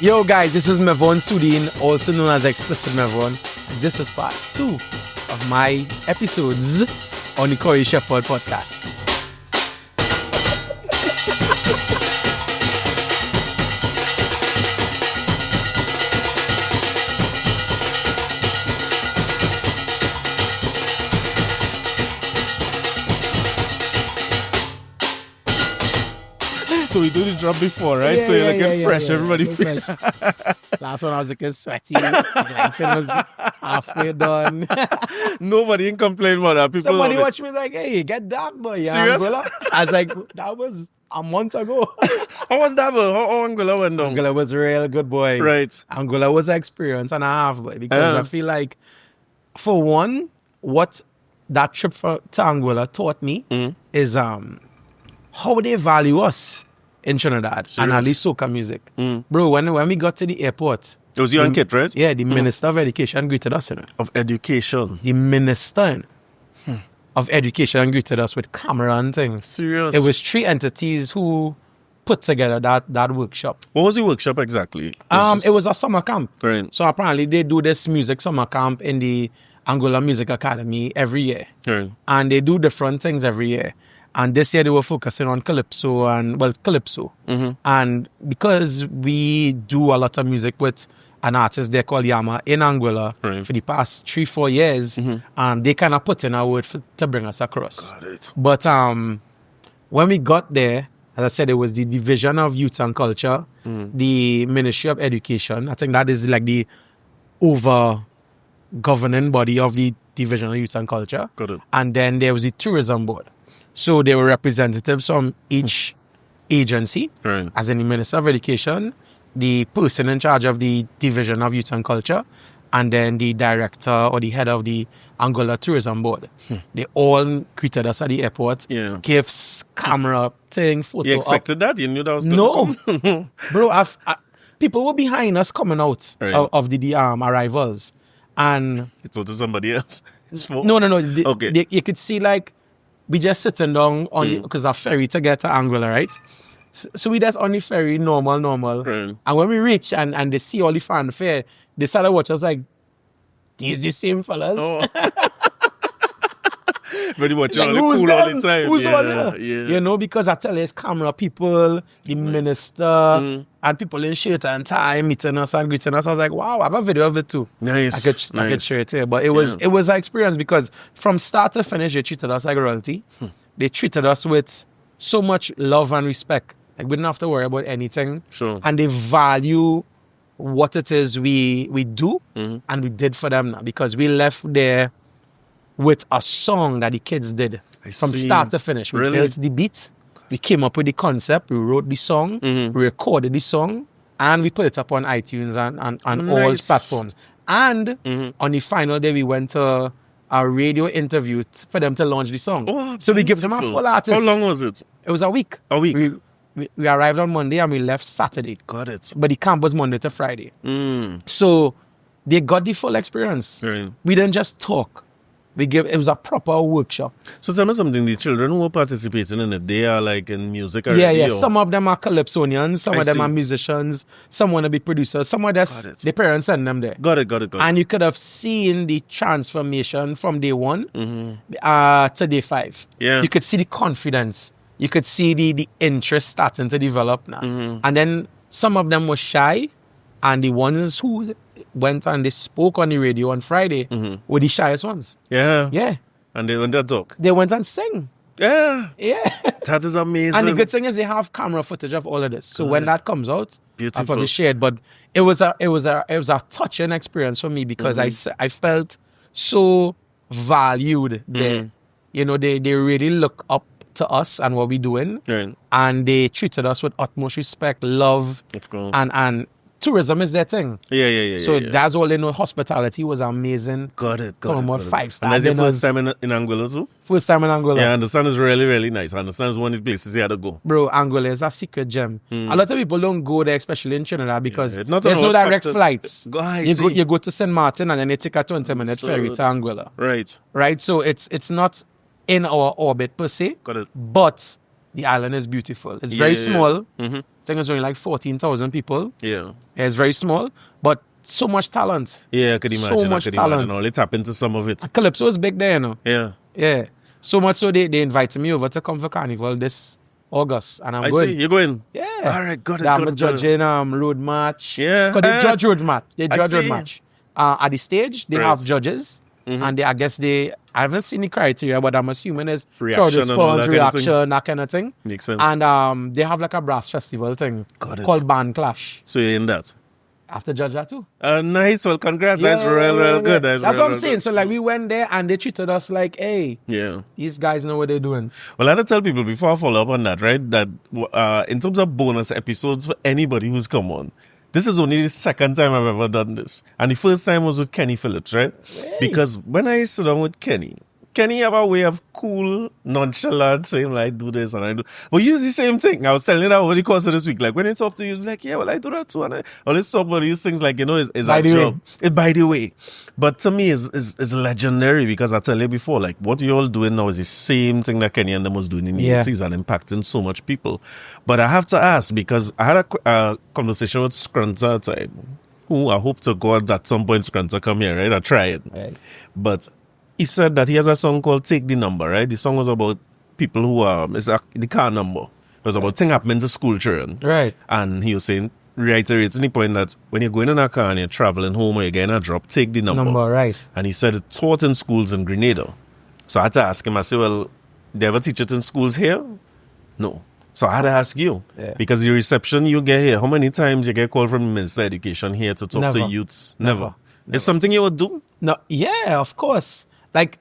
Yo guys, this is Mevon Sudin, also known as XplicitMevon. This is part 2 of my episodes on the Corie Sheppard podcast. So we do the drop before, right? So you're looking fresh, everybody. Last one I was looking sweaty. Lighting was halfway done. Nobody can complain about that. People Somebody love it. watched me like, hey, get dark, boy. Serious? Angula. I was like, that was a month ago. How was that? How Angula went down? Angula was a real good boy. Right. Angula was an experience and a half, boy. Because I feel like, for one, what that trip to Angula taught me is how they value us in Trinidad and at least soca music. Bro, when we got to the airport, It was you and Kit, right? yeah, the Minister of Education greeted us, you know. Of Education. The Minister of Education greeted us with camera and things. Serious. It was 3 entities who put together that workshop. What was the workshop exactly? It was a summer camp. Right. So apparently they do this music summer camp in the Angula Music Academy every year. Right. And they do different things every year. And this year they were focusing on Calypso. And because we do a lot of music with an artist there called Yama in Angula for the past 3-4 years, and they kind of put in a word to bring us across. Got it. But when we got there, as I said, it was the Division of Youth and Culture, the Ministry of Education. I think that is like the over-governing body of the Division of Youth and Culture. Got it. And then there was the Tourism Board. So there were representatives from each agency, Right. as in the Minister of Education, the person in charge of the Division of Youth and Culture, and then the director or the head of the Angula Tourism Board. They all greeted us at the airport. Yeah. Gifts, camera, thing, photo. You expected that? You knew that was going No. to come? Bro, people were behind us coming out Right. of the arrivals. And It's to somebody else. It's for... no. Okay. You could see like, we just sitting down on because a ferry to get to Angula, right? So we just on the ferry, normal. Right. And when we reach and they see all the fanfare, they started watching us like, these the same fellas. Oh. Very much Like, all the who's cool all them? the time. Who's yeah, all them? yeah. You know, because I tell you, it's camera people, the minister, and people in shirt and tie meeting us and greeting us. I was like, wow, I have a video of it too. Nice. I could share it here. But it was an experience because from start to finish, they treated us like royalty. They treated us with so much love and respect. Like, we didn't have to worry about anything. Sure. And they value what it is we do and we did for them now, because we left there with a song that the kids did from see. start to finish. We Really? built the beat, we came up with the concept, we wrote the song, we recorded the song, and we put it up on iTunes and all Nice. platforms. And on the final day, we went to a radio interview for them to launch the song. Oh, so we give them a beautiful. full artist. How long was it? It was a week. A week. We arrived on Monday and we left Saturday. Got it. But the camp was Monday to Friday. So they got the full experience. Right. We didn't just talk. It was a proper workshop. So tell me something, the children who are participating in it, they are like in music already? Yeah. or- Some of them are calypsonians, some I of them see. are musicians, some want to be producers, some of Got them, it. their parents send them there. Got it. And you could have seen the transformation from day 1 to day 5. Yeah. You could see the confidence. You could see the interest starting to develop now. And then some of them were shy, and the ones who went and they spoke on the radio on Friday were the shyest ones. Yeah. Yeah. And they went to talk. They went and sang. Yeah. Yeah. That is amazing. And the good thing is they have camera footage of all of this. So when that comes out, I'll Beautiful. probably share it. But it was a touching experience for me because I felt so valued there. You know, they really look up to us and what we're doing. Right. And they treated us with utmost respect, love, Of course. and tourism is their thing. Yeah. So yeah. that's all they know. Hospitality was amazing. Got it. Come on, got it. 5-star And that's your dinners. first time in Angula too? First time in Angula. Yeah, I understand it's really, really nice. I understand it's one of the places you had to go. Bro, Angula is a secret gem. A lot of people don't go there, especially in Trinidad, because Yeah, not there's on no all direct factors. flights. I You see. go to St. Martin and then you take a 20-minute ferry to Angula. Right. Right? So it's not in our orbit per se, Got it. but the island is beautiful. It's very Yeah. small, I think it's only like 14,000 people. Yeah. It's very small, but so much talent. Yeah, I could imagine. So much talent. Only tap into some of it. Calypso is big there, you know. Yeah. Yeah. So much so they invited me over to come for Carnival this August, and I'm I going. see. You're going? Yeah. All right, got it. I'm judging road match. Yeah. Because they judge road match. They I judge road see. match. At the stage, they have judges. Mm-hmm. And I guess I haven't seen the criteria, but I'm assuming it's crowd Reaction and all response, that kind of thing. reaction, that kind of thing. Makes sense. And they have like a brass festival thing Got it. called Band Clash. So you're in that? I have to judge that too. Nice. Well, congrats. That's real good. That's what I'm saying. So like we went there and they treated us like, hey, Yeah. these guys know what they're doing. Well, I had to tell people before I follow up on that, right? That in terms of bonus episodes for anybody who's come on, this is only the second time I've ever done this. And the first time was with Kenny Phillips, right? Hey. Because when I sit down with Kenny have a way of cool, nonchalant saying, like, I do this and I do. But you use the same thing. I was telling you that over the course of this week. Like, when he talk to you, he's like, yeah, well, I do that too. And let's talk about these things like, you know, is By our the job. By the way. But to me, is legendary because I tell you before, like, what you're all doing now is the same thing that Kenny and them was doing in the 80s and impacting so much people. But I have to ask, because I had a conversation with Scrunter at the time, who I hope to God at some point Scrunter come here, right? I try it. Right. But he said that he has a song called Take the Number, right? The song was about people who, the car number. It was about things happening to school children. Right. And he was saying, reiterating the point that when you're going in a car and you're traveling home or you're getting a drop, take the number. Right. And he said it's taught in schools in Grenada. So I had to ask him, I said, well, they ever teach it in schools here? No. So I had to ask you, because the reception you get here, how many times you get called from the Minister of Education here to talk to youths? Never. It's something you would do? No. Yeah, of course. Like,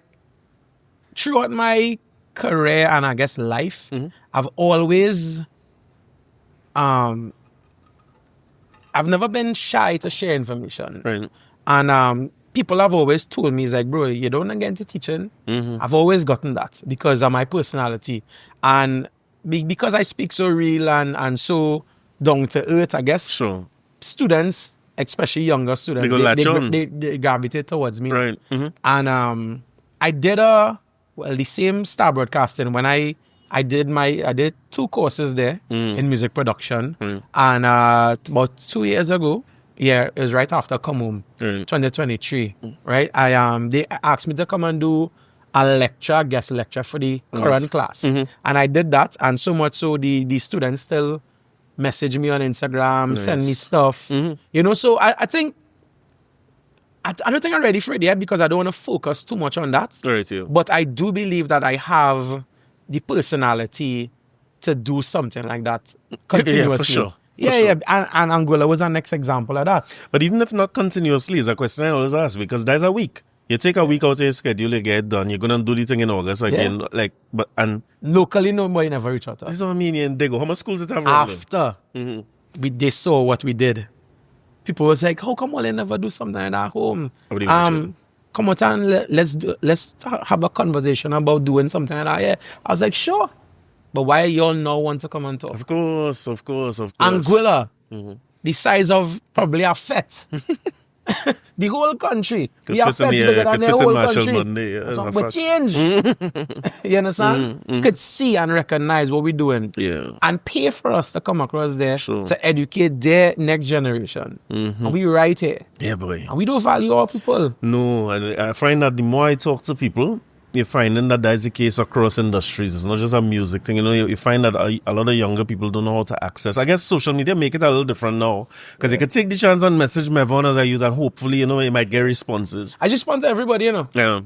throughout my career and I guess life, I've always, I've never been shy to share information. Right. And people have always told me, it's like, bro, you don't get into teaching. I've always gotten that because of my personality. And because I speak so real and so down to earth, I guess, Sure. students, especially younger students, they gravitate towards me. Right. And I did the same Star Broadcasting when I did 2 courses there in music production. And about 2 years ago, it was right after Come Home, 2023, right? They asked me to come and do a guest lecture for the current class. And I did that, and so much so the students still message me on Instagram, send me stuff. You know, so I think I don't think I'm ready for it yet because I don't want to focus too much on that. Right, yeah. But I do believe that I have the personality to do something like that continuously. Yeah, for sure. Yeah. And Angula was our next example of that. But even if not continuously, it's a question I always ask because there's a week. You take a week out of your schedule, you get it done. You're going to do the thing in August again. And locally, nobody never reach out to us. This is what I mean in Dago. How much schools did it have around After they saw what we did, people was like, how come they never do something like that at home? Come out and let's have a conversation about doing something like that. Yeah. I was like, sure. But why y'all not want to come and talk? Of course. Angula, the size of probably a fet. The whole country. Could we have fit in feds the- bigger than could the fit in whole Marshall country. Monday, yeah, So that's a we fact. change. You understand? Could see and recognize what we're doing. Yeah. And pay for us to come across there Sure. to educate their next generation. And we right here. Yeah, boy. And we don't value our people. No, and I find that the more I talk to people, you're finding that is the case across industries. It's not just a music thing. You know, you find that a lot of younger people don't know how to access. I guess social media make it a little different now because you can take the chance and message Mevon as I use, and hopefully, you know, you might get responses. I just want to everybody, you know. Yeah.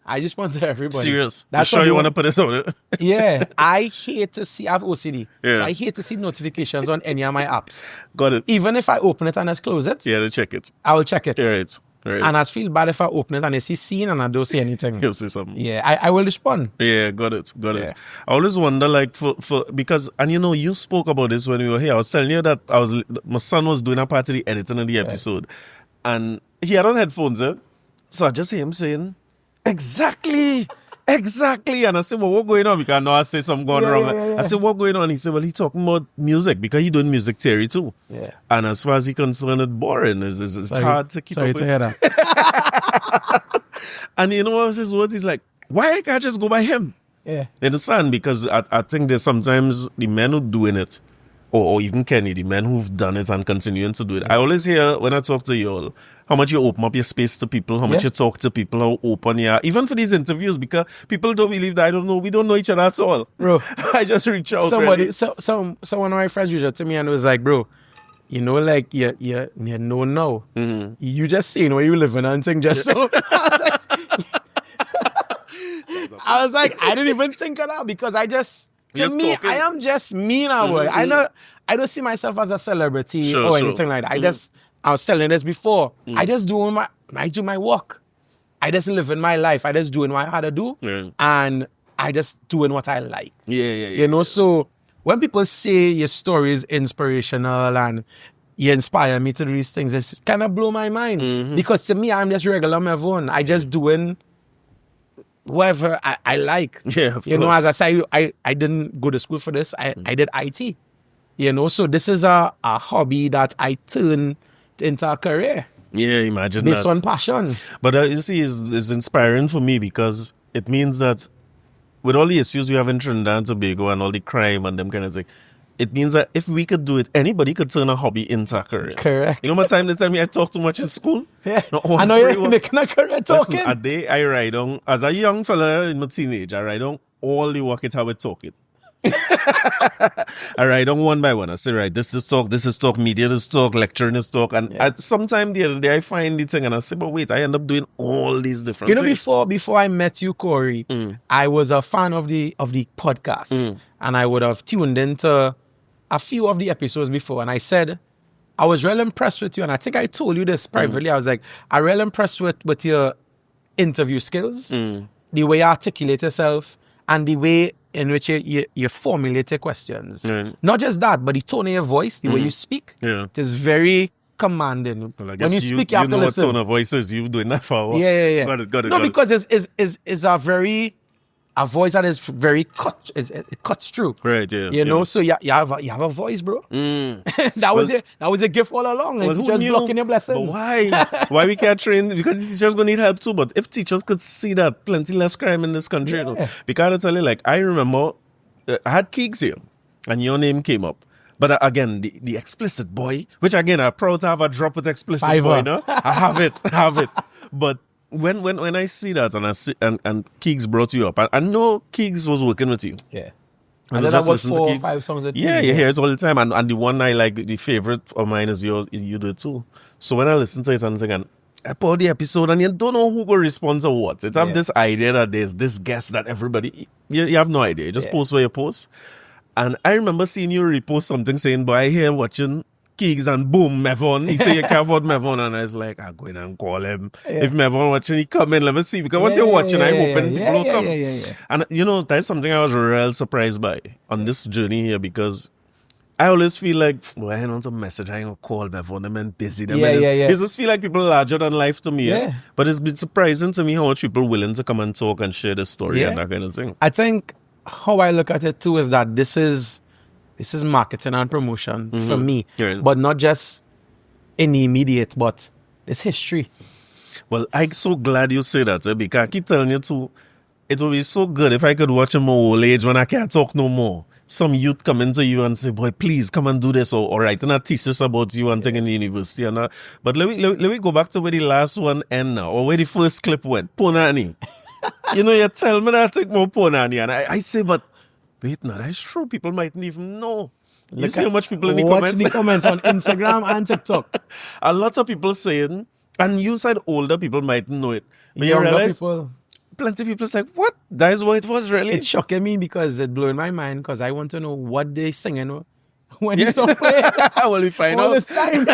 I just want to everybody. Serious. That's You sure what you we want to put this on it? Yeah. I hate to see, I have OCD. Yeah. So I hate to see notifications on any of my apps. Got it. Even if I open it and I close it, Yeah, to check it. I will check it. Right. Right. And I feel bad if I open it and I see seen and I don't see anything. You'll say something. Yeah, I will respond. Yeah, got it. Yeah. I always wonder, like, because, and you know, you spoke about this when we were here. I was telling you that my son was doing a part of the editing of the episode, and he had on headphones, so I just hear him saying, exactly. And I said, well, what going on? Because I know I say something going wrong. Yeah. I said, what going on? He said, well, he talking about music because he doing music theory too. Yeah. And as far as he concerned, it's boring. It's hard to keep Sorry up to with. hear that. And you know what was his words? He's like, why can't I just go by him? Yeah. You understand? Because I think there's sometimes the men who doing it or even Kenny, the men who've done it and continuing to do it. I always hear when I talk to you all, how much you open up your space to people, how much you talk to people, how open you are. Even for these interviews, because people don't believe that we don't know each other at all. Bro, I just reach out. One of my friends reached out to me and was like, bro, you know, like, you know now. Mm-hmm. You just saying where you living and thing just so. I was like, I didn't even think of that because I am just me now. Mm-hmm. I don't see myself as a celebrity or anything like that. I was telling this before. I just do my work. I just live in my life. I just doing what I had to do. Yeah. And I just doing what I like. You know, so when people say your story is inspirational and you inspire me to do these things, it's kind of blow my mind. Mm-hmm. Because to me, I'm just regular Mevon. I just doing whatever I like. Yeah, of course. Know, as I say, I didn't go to school for this. I did IT. You know, so this is a hobby that I turned into a career. Yeah, imagine based on passion. But you see, it's inspiring for me because it means that with all the issues we have in Trinidad and Tobago and all the crime and them kind of thing, it means that if we could do it, anybody could turn a hobby into a career. Correct. You know, they tell me I talk too much in school. Yeah. I know you're making a career talking. Listen, a day I ride on, as a young fella in my teenage, I ride on all the work it how we talking. I write on one by one. I say, right, this is talk, media is talk, lecturing is talk. And sometime the other day I find the thing and I say, but wait, I end up doing all these different things. Before I met you, Corie, I was a fan of the podcast. And I would have tuned into a few of the episodes before. And I said, I was really impressed with you. And I think I told you this privately. I was like, I'm really impressed with your interview skills, the way you articulate yourself, and the way in which you formulate your questions. Not just that, but the tone of your voice, the way you speak, it is very commanding. Well, when you speak, you have to listen. What tone of voice is you doing that for a while. Yeah. Got it. Because it's a voice that is very it cuts through. Right, yeah. You know, so you have a voice, bro. That was a gift all along. Well, it's just blocking your blessings. But why? Why we can't train? Because the teachers gonna need help too. But if teachers could see that, plenty less crime in this country. You know? Because I tell you, like, I remember I had Keeks here, and your name came up. But again, the explicit boy, which again I'm proud to have a drop with explicit boy. No, I have it. But when I see that and I see and Keeks brought you up, I know Keeks was working with you. Yeah. And then I was 4 or 5 songs with you hear it all the time. And the one I like, the favorite of mine is yours. You do it too. So when I listen to it and sing, and I put the episode, and you don't know who will respond to what. It's have this idea that there's this guest that everybody, you have no idea. You just post where you post. And I remember seeing you repost something saying, boy, I hear watching Keeks and boom, Mevon. He said you can't afford Mevon. And I was like, I'm going and call him. If Mevon watching, he come in, let me see. Because once you're watching, I'm hoping people will come. And you know, that's something I was real surprised by on this journey here, because I always feel like, well, I don't have a message, I don't call Mevon, I'm busy. It just feel like people larger than life to me. But it's been surprising to me how much people are willing to come and talk and share the story and that kind of thing. I think how I look at it too is that this is marketing and promotion for me, but not just in the immediate, but it's history. Well, I'm so glad you say that, because I keep telling you too, it would be so good if I could watch in my old age when I can't talk no more. Some youth come into you and say, boy, please come and do this, or writing a thesis about you and taking the university. And but let me go back to where the last one end now, or where the first clip went. Ponani. You know, you tell me that I take more Ponani, and I say, but wait, no, that's true. People mightn't even know. You see how much people in the comments? Watch the comments on Instagram and TikTok. A lot of people saying, and you said older people mightn't know it. But you Younger realize, people, plenty of people say, what? That is what it was really? it's shocking me because it blew my mind, because I want to know what they singing when you song play. Well, we find all out. this time.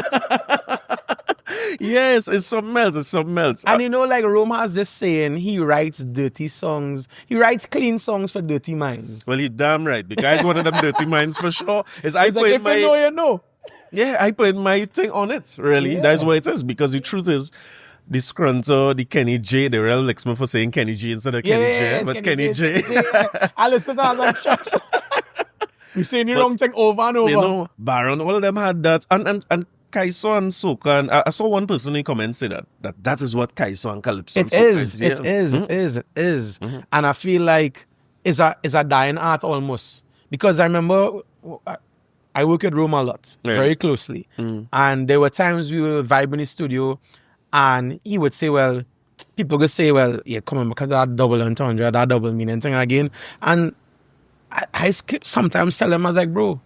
Yes, it's something else. And you know, like Rome has this saying, he writes dirty songs. He writes clean songs for dirty minds. Well, he's damn right. The guy's one of them dirty minds for sure. It's like, if you know, you know. Yeah, I put my thing on it, really. Yeah. That's what it is. Because the truth is, the Scrunter, the Kenny J, they real likes me for saying Kenny J instead of Kenny J, but Kenny J. I listen to that, like, shucks. We saying the wrong thing over and over. You know, Baron, all of them had that. And Kaiso and Soca, and I saw one person in comments say that is what Kaiso and Calypso and Soca is. It is. Mm-hmm. And I feel like it's a dying art almost. Because I remember I work at Rome a lot, very closely. And there were times we would vibe in the studio and he would say, well, people would say, well, yeah, come on, because that double entendre, that double meaning thing again. And I sometimes tell them, I was like, bro,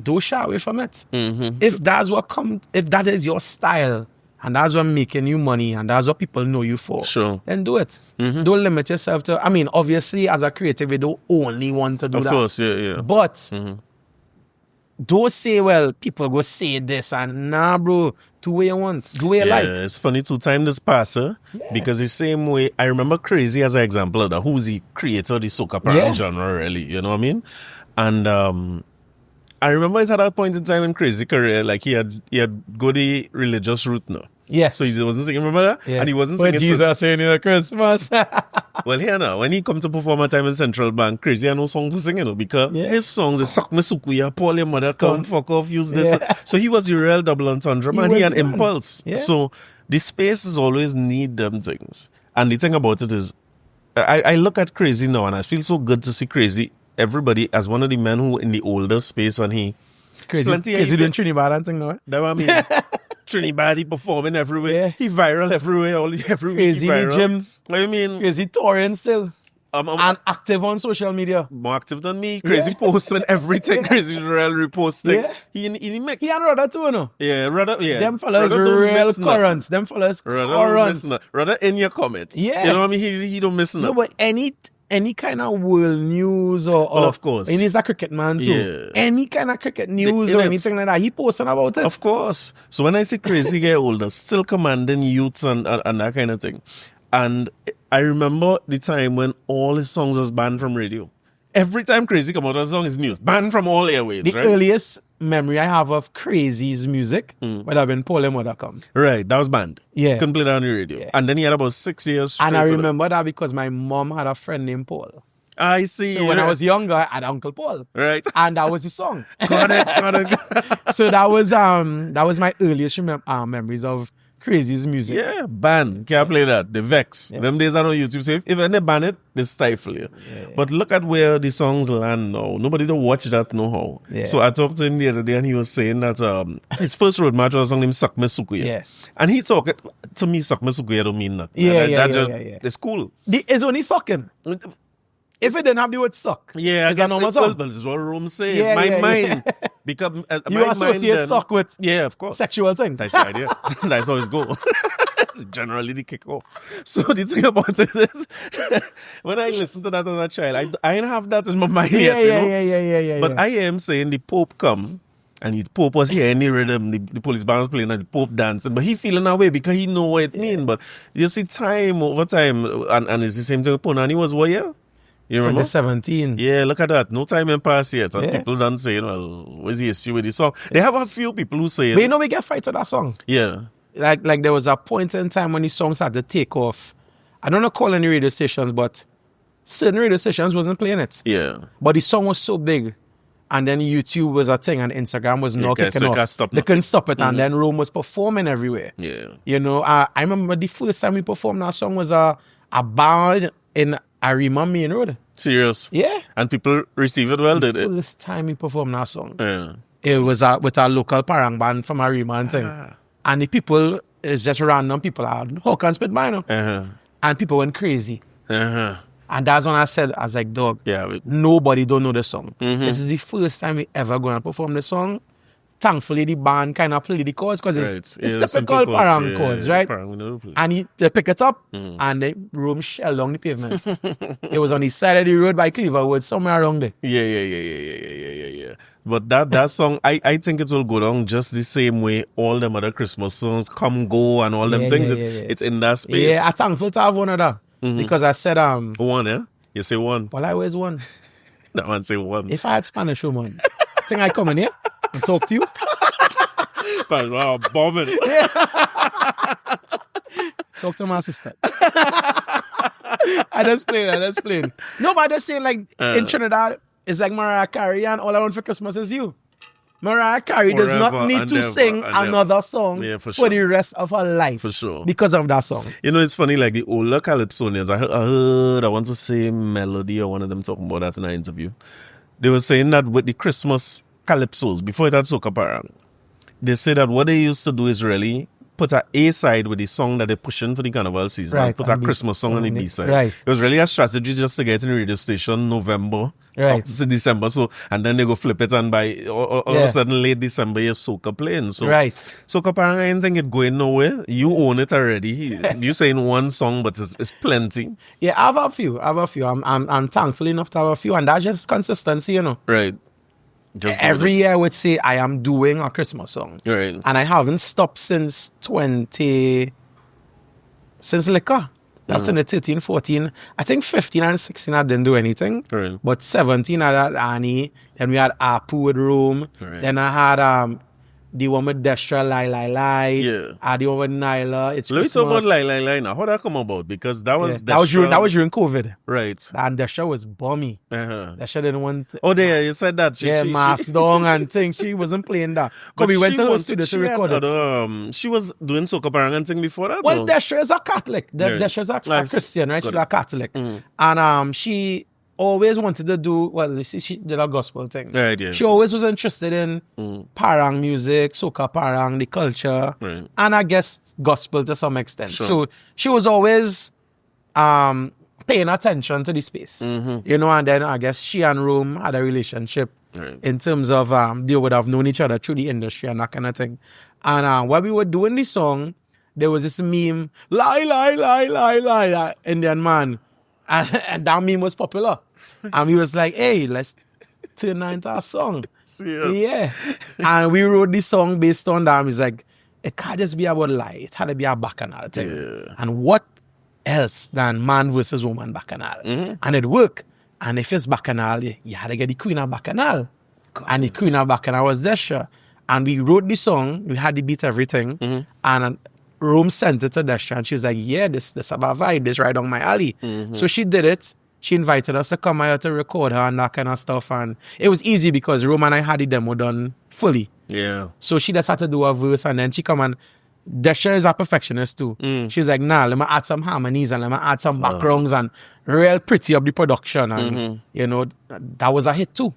don't shy away from it. If that is your style, and that's what making you money, and that's what people know you for, then do it. Don't limit yourself to, I mean, obviously, as a creative, you don't only want to do that. Of course, yeah. But don't say, well, people go say this, and nah, bro, do what you want. Do what you like. Yeah, it's funny to time this passer, because the same way, I remember Crazy as an example of that, who's the creator of the soca parang genre, really, you know what I mean? And I remember it's at that point in time in Crazy career, like he had go the religious route now. Yes. So he wasn't singing, remember that? Yeah. And he wasn't When singing. Jesus saying in Christmas. Well, here now, when he come to perform a time in Central Bank, Crazy had no song to sing, you know, because his songs, they suck me sukuya, Paul your mother, come, fuck off, use this. So he was the real double entendre, man. He had impulse. Yeah. So the spaces always need them things. And the thing about it is, I look at Crazy now and I feel so good to see Crazy, everybody, as one of the men who in the older space, and he... Crazy doing Trinidad and thing now. That's what I mean. Trinidad, he performing everywhere. Yeah. He viral everywhere. Every Crazy week he in viral. the gym. What I mean? Crazy touring still. And active on social media. More active than me. Crazy posting everything. Crazy real reposting. Yeah. He mix. He and Rudder too, you know. Yeah, Rudder, yeah. Them fellas real currents. Them fellas currents. Rudder in your comments. Yeah. You know what I mean? He don't miss nothing. No, but any kind of world news or of course. And he's a cricket man too. Yeah. Any kind of cricket news or anything like that, he posting about it. Of course. So when I see Crazy get older, still commanding youths and that kind of thing. And I remember the time when all his songs was banned from radio. Every time Crazy come out with a song, is news. Banned from all airwaves, the right? earliest memory I have of Crazy's music would have been Paul Mother Come. Right, that was banned. Yeah. Couldn't play that on the radio. Yeah. And then he had about 6 years straight. And I remember that because my mom had a friend named Paul. I see. So when I was younger, I had Uncle Paul. Right. And that was his song. Got it. So that was my earliest memories of Crazy's music. Yeah, ban. Can't play that. The Vex. Yeah. Them days are on YouTube. So if they ban it, they stifle you. Yeah. But look at where the songs land now. Nobody don't watch that know how. Yeah. So I talked to him the other day and he was saying that his first road match was a song named Suck Me Sukuya. Yeah. And he talked, to me, Suck Me Sukuya don't mean nothing. Yeah. It's cool. It's only sucking. If it didn't have the word suck, it's a normal song. This is what Rome says. My mind. Because you associate suck with of course. Sexual things. That's the idea. That's how it's go. It's generally the kickoff. So the thing about it is, when I listen to that as a child, I didn't have that in my mind yet. Yeah. But I am saying the Pope come, and the Pope was here in the rhythm, the police band was playing and the Pope dancing, but he feeling that way because he know what it mean. But you see time over time, and it's the same thing with Punani was what year? You remember? 2017. Yeah, look at that. No time in past yet. And people don't say, well, what's the issue with the song? They have a few people who say it. But you know we get fight to that song. Yeah. Like there was a point in time when the song started to take off. I don't know call any radio stations, but certain radio stations wasn't playing it. Yeah. But the song was so big. And then YouTube was a thing and Instagram was not kicking off. They couldn't stop it. And then Rome was performing everywhere. Yeah. You know, I remember the first time we performed that song was a bar in Arima Main Road. Serious? Yeah. And people receive it well, did it? First time we performed that song. Yeah. It was with a local parang band from Arima and thing. And the people, it's just random people. How can spit by now? And people went crazy. And that's when I said, I was like, dog, nobody don't know the song. This is the first time we ever going to perform the song. Thankfully, the band kind of play the chords because it's typical parang chords, right? And they pick it up and they roam shell along the pavement. It was on the side of the road by Cleaverwood, somewhere around there. Yeah. But that song, I think it will go down just the same way all them other Christmas songs come, go, and all them things. It's in that space. Yeah, I'm thankful to have one of that. Because I said, one, eh? You say one. Well, I always one. That one say one. If I had Spanish woman, I think I come in here and talk to you. Wow, bombing. Talk to my sister. I just playing. No, but I just saying like in Trinidad, it's like Mariah Carey and all I want for Christmas is you. Mariah Carey does not need to sing another song for the rest of her life. For sure. Because of that song. You know, it's funny, like the older Calypsonians, I heard I want to say Melody or one of them talking about that in an interview. They were saying that with the Christmas calypsos, before it had Soca Parang, they say that what they used to do is really put a A side with the song that they're pushing for the carnival season. Right, Put a Christmas song on the B side. Right. It was really a strategy just to get in the radio station November Right. up to December. So, and then they go flip it, and by all of a sudden late December, you're Soca playing. So, right. Soca Parang, I don't think it going nowhere. You own it already. You saying one song, but it's plenty. Yeah, I have a few. I'm thankful enough to have a few, and that's just consistency, you know. Right. Just every year I would say I am doing a Christmas song. Right. And I haven't stopped since Liquor. That's in the 13, 14. I think 15 and 16 I didn't do anything. Right. But 17 I had Annie. Then we had Apu with Rome. Right. Then I had the one with Destra, Lie. Yeah. I had the one with Nyla. It's Let me Christmas. talk about Lie now. How that come about? Because that was that was during COVID. Right. And Destra was bummy. Uh-huh. Destra didn't want... Oh, there, you said that. She mask down and thing. She wasn't playing that. Because we went to the studio to record it. She was doing Soca Parang and thing before that? Well, Destra is a Catholic. Destra is a Christian, right? She's a Catholic. Mm-hmm. And she always wanted to do, well, she did a gospel thing. Right, yes. She always was interested in parang music, soca parang, the culture, right. And I guess gospel to some extent. Sure. So she was always paying attention to the space. Mm-hmm. You know, and then I guess she and Rome had a relationship in terms of they would have known each other through the industry and that kind of thing. And while we were doing the song, there was this meme, lie, that Indian man. And that meme was popular. And we was like, hey, let's turn that into a song. Serious? Yeah. And we wrote this song based on that. And we was like, it can't just be about lie. It had to be a bacchanal thing. Yeah. And what else than man versus woman bacchanal? Mm-hmm. And it worked. And if it's bacchanal, you had to get the queen of bacchanal. And the queen of bacchanal was Destra. And we wrote the song. We had the beat, everything. Mm-hmm. And Rome sent it to Destra. And she was like, yeah, this have a vibe. This right on my alley. Mm-hmm. So she did it. She invited us to come out to record her and that kind of stuff. And it was easy because Rome and I had the demo done fully. Yeah. So she just had to do a verse and then she come and Destra is a perfectionist too. She was like, nah, let me add some harmonies and let me add some backgrounds and real pretty up the production. And, you know, that was a hit too.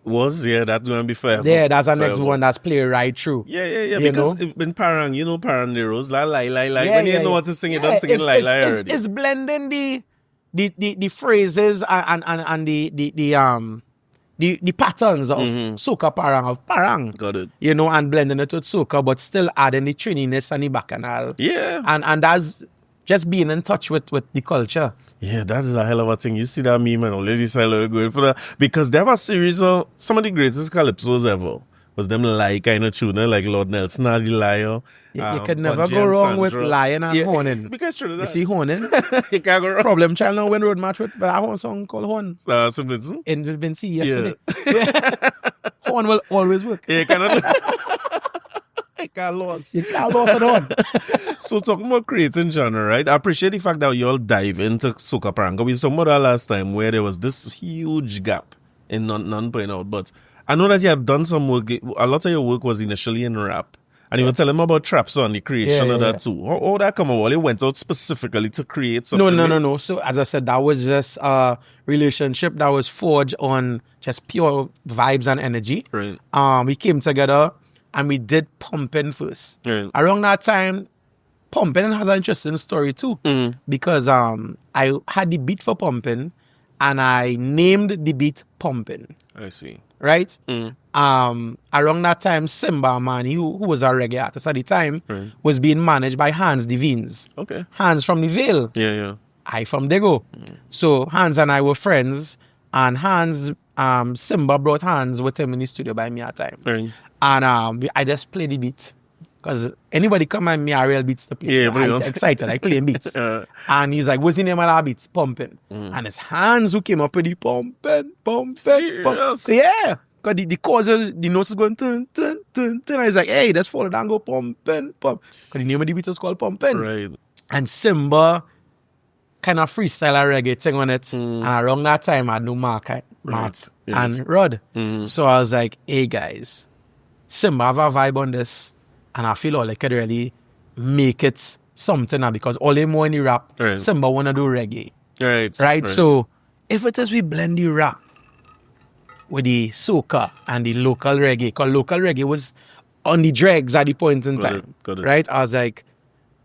That's going to be fair. Yeah, that's our next one that's played right through. Yeah. Because in Parang, you know Parang the Rose, lie. When you know what to sing, you don't sing it lie already. It's blending the phrases and the patterns of soca parang, of parang. Got it. You know, and blending it with soca, but still adding the trininess and the bacchanal. Yeah. And that's just being in touch with the culture. Yeah, that is a hell of a thing. You see that meme and all ladies are going for that. Because there was a series of some of the greatest calypsos ever. Was them lie kind of tuner like Lord Nelson or the Liar. You could never go wrong with lying and horning. Because Trinidad. You see horning? You can't go wrong. Problem child now win road match with a horn song called Horn. Simpleton? In Vinci yesterday. Yeah. Horn will always work. Yeah, you cannot. You can't lose at all. So talking about creating genre, right? I appreciate the fact that you all dive into soca parang. We saw that last time where there was this huge gap in none playing out. But I know that you have done some work. A lot of your work was initially in rap. And you were telling me about trap song, the creation of that too. How that come about? It went out specifically to create something? No. So as I said, that was just a relationship that was forged on just pure vibes and energy. Right. We came together and we did Pumpin first. Right. Around that time, Pumpin has an interesting story too. Because I had the beat for Pumpin and I named the beat Pumpin. I see. Right? Around that time, Simba Mani, who was a reggae artist at the time, was being managed by Hans Devines. Okay. Hans from the Vale. Yeah. I from Dago. So Hans and I were friends, and Hans, Simba brought Hans with him in the studio by me at the time. Right. And I just play the beat. Because anybody come and me a real beats to play. Yeah, so I'm excited. I play beats. And he's like, what's the name of that beats? Pumpin. And it's Hans who came up with the Pumpin. Serious? Yeah. Because the chorus, the notes is going turn. And he's like, hey, let's follow down, go Pumpin. Because the name of the beat was called Pumpin. Right. And Simba kind of freestyle a reggae thing on it. And around that time, I had no Mark and Rod. So I was like, hey, guys, Simba have a vibe on this. And I feel like I could really make it something now because all in more in the rap, Simba want to do reggae. Right. So if it is we blend the rap with the soca and the local reggae. Because local reggae was on the dregs at the point in time. Got it. Right? I was like,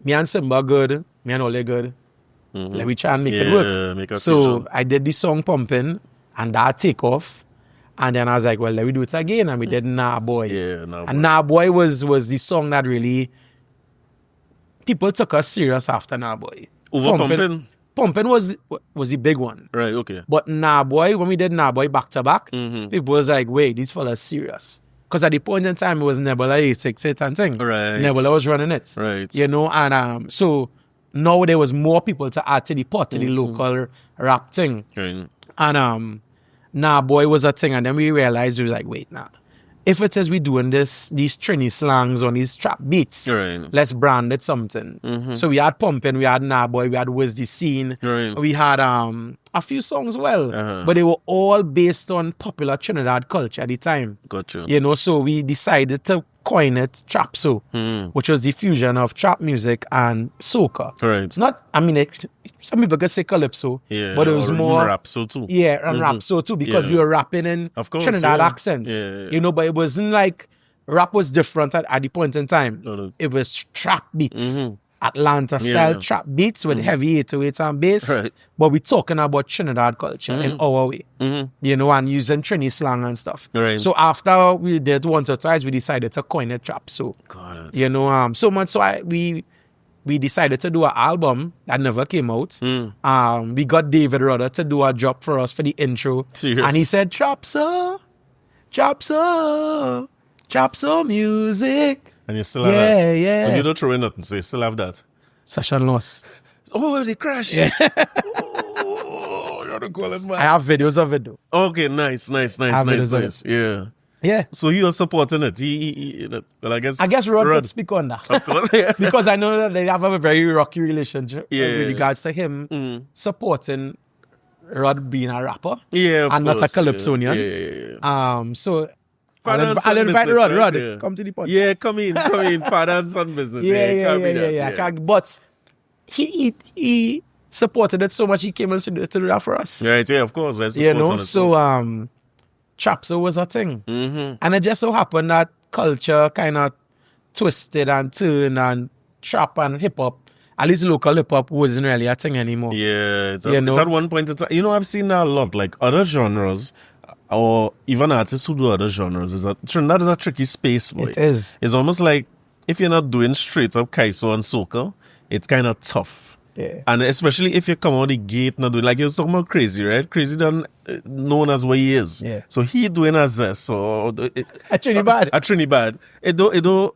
me and Simba good, me and Ole good. Let me try and make it work. So I did the song Pumpin, and that take off. And then I was like, well, let me do it again. And we did Nah Boy. Yeah, Nah Boy. And Nah Boy was the song that really, people took us serious after Nah Boy. Over Pumpin? Pumpin was the big one. Right, okay. But Nah Boy, when we did Nah Boy back to back, people was like, wait, these fellas serious. Because at the point in time, it was Nebula 86 and thing. Right. Nebula was running it. Right. You know, and so now there was more people to add to the pot, to the local rap thing. Right. And Nah Boy was a thing. And then we realized, we was like, wait, nah. If it is we doing these Trini slangs on these trap beats, Right. let's brand it something. So we had Pumpin, we had Nah Boy, we had Wiz the Scene. Right. We had a few songs but they were all based on popular Trinidad culture at the time. Gotcha. You know, so we decided to coin it trap so, which was the fusion of trap music and soca. Right. It's not, I mean, some people could say calypso, Yeah, but it was more rap so too. Yeah, and rap so too, because we were rapping in Of course, Trinidad yeah. accents. Yeah. You know, but it wasn't like rap was different at the point in time. No. It was trap beats. Atlanta style trap beats with heavy 808s and bass. Right. But we're talking about Trinidad culture in our way. You know, and using Trini slang and stuff. Right. So after we did once or twice, we decided to coin it trap. So, Got it. you know, so much so we decided to do an album that never came out. We got David Rudder to do a drop for us for the intro. Serious? And he said, trap so music. And you still have that? Yeah. And you don't throw in nothing, so you still have that. Session loss. Oh, they crashed. Yeah. Oh, you're the call it, man. I have videos of it though. Okay, nice. Yeah. Yeah. So he was supporting it. He well, I guess Rod could speak on that. Of course, yeah. Because I know that they have a very rocky relationship Yeah. with regards to him supporting Rod being a rapper. Yeah, of and course. not a calypsonian. Yeah. So Father and I'll son invite business, Rod. right? Yeah. Come to the podcast. Yeah, come in. Father and son business. Yeah. But he supported it so much, he came to do that for us. Right, yeah, of course. You know, so Trapso was a thing. And it just so happened that culture kind of twisted and turned, and trap and hip-hop, at least local hip-hop, wasn't really a thing anymore. Yeah, it's at one point in time. You know, I've seen that a lot, like other genres, or even artists who do other genres. Trinidad is a tricky space, boy. It is. It's almost like if you're not doing straight up Kaiso and Soca, it's kind of tough. Yeah. And especially if you come out the gate not doing, like you're talking about Crazy, right? Crazy done known as what he is. Yeah. So he doing a Zest, so At Trinidad. At Trinidad. It don't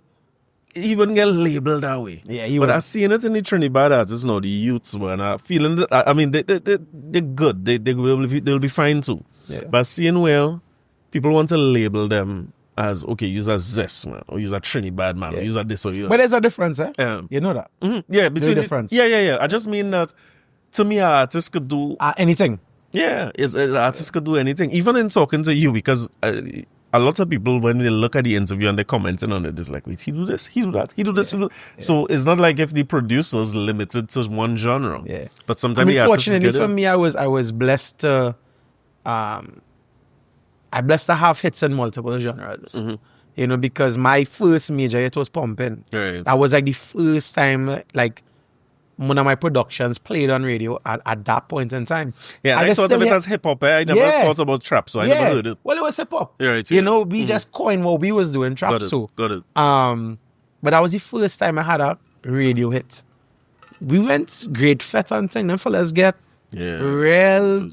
he wouldn't get labeled that way. Yeah, but I seen it in the Trinidad artists now, the youths, man. I feeling that, I mean, they're good. They'll be fine too. Yeah. But seeing where people want to label them as, okay, use a Zest, man, or use a Trinidad, man, or use a this or you. But there's a difference, eh? You know that? Yeah, between the difference. Yeah. I just mean that, to me, an artist could do anything. Yeah, an artist could do anything. Even in talking to you, because a lot of people, when they look at the interview and they're commenting on it, it's like, wait, he do this, he do that, he do this, he do. Yeah. So it's not like if the producer's limited to one genre. Yeah. But sometimes the artist fortunately for me, I was blessed to to have hits in multiple genres. You know, because my first major hit was Pumpin. Right. That was like the first time like one of my productions played on radio at that point in time. Yeah, I thought of it as hip-hop. I never thought about trap, so I never heard it. Well, it was hip-hop. Right, you know, we just coined what we was doing, trap. Got it. But that was the first time I had a radio hit. We went great fete and thing. Them fellas get real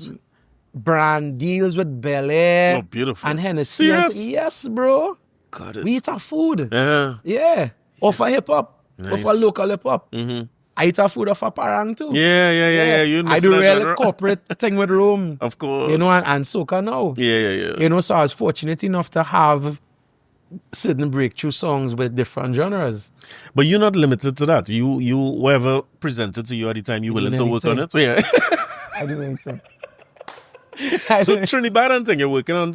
brand deals with Bel Air. Oh, beautiful. And Hennessy. Serious? Yes, bro. Got it. We eat our food. Yeah. Yeah. Or for hip-hop. Nice. Or for local hip-hop. I eat our food off a parang too. Yeah. You I do real corporate thing with Rome. Of course. You know, and Soca now. Yeah. You know, so I was fortunate enough to have certain breakthrough songs with different genres. But you're not limited to that. You whatever presented to you at the time, you're willing to work on it. So yeah. I do anything. So Trinidad and thing you're working on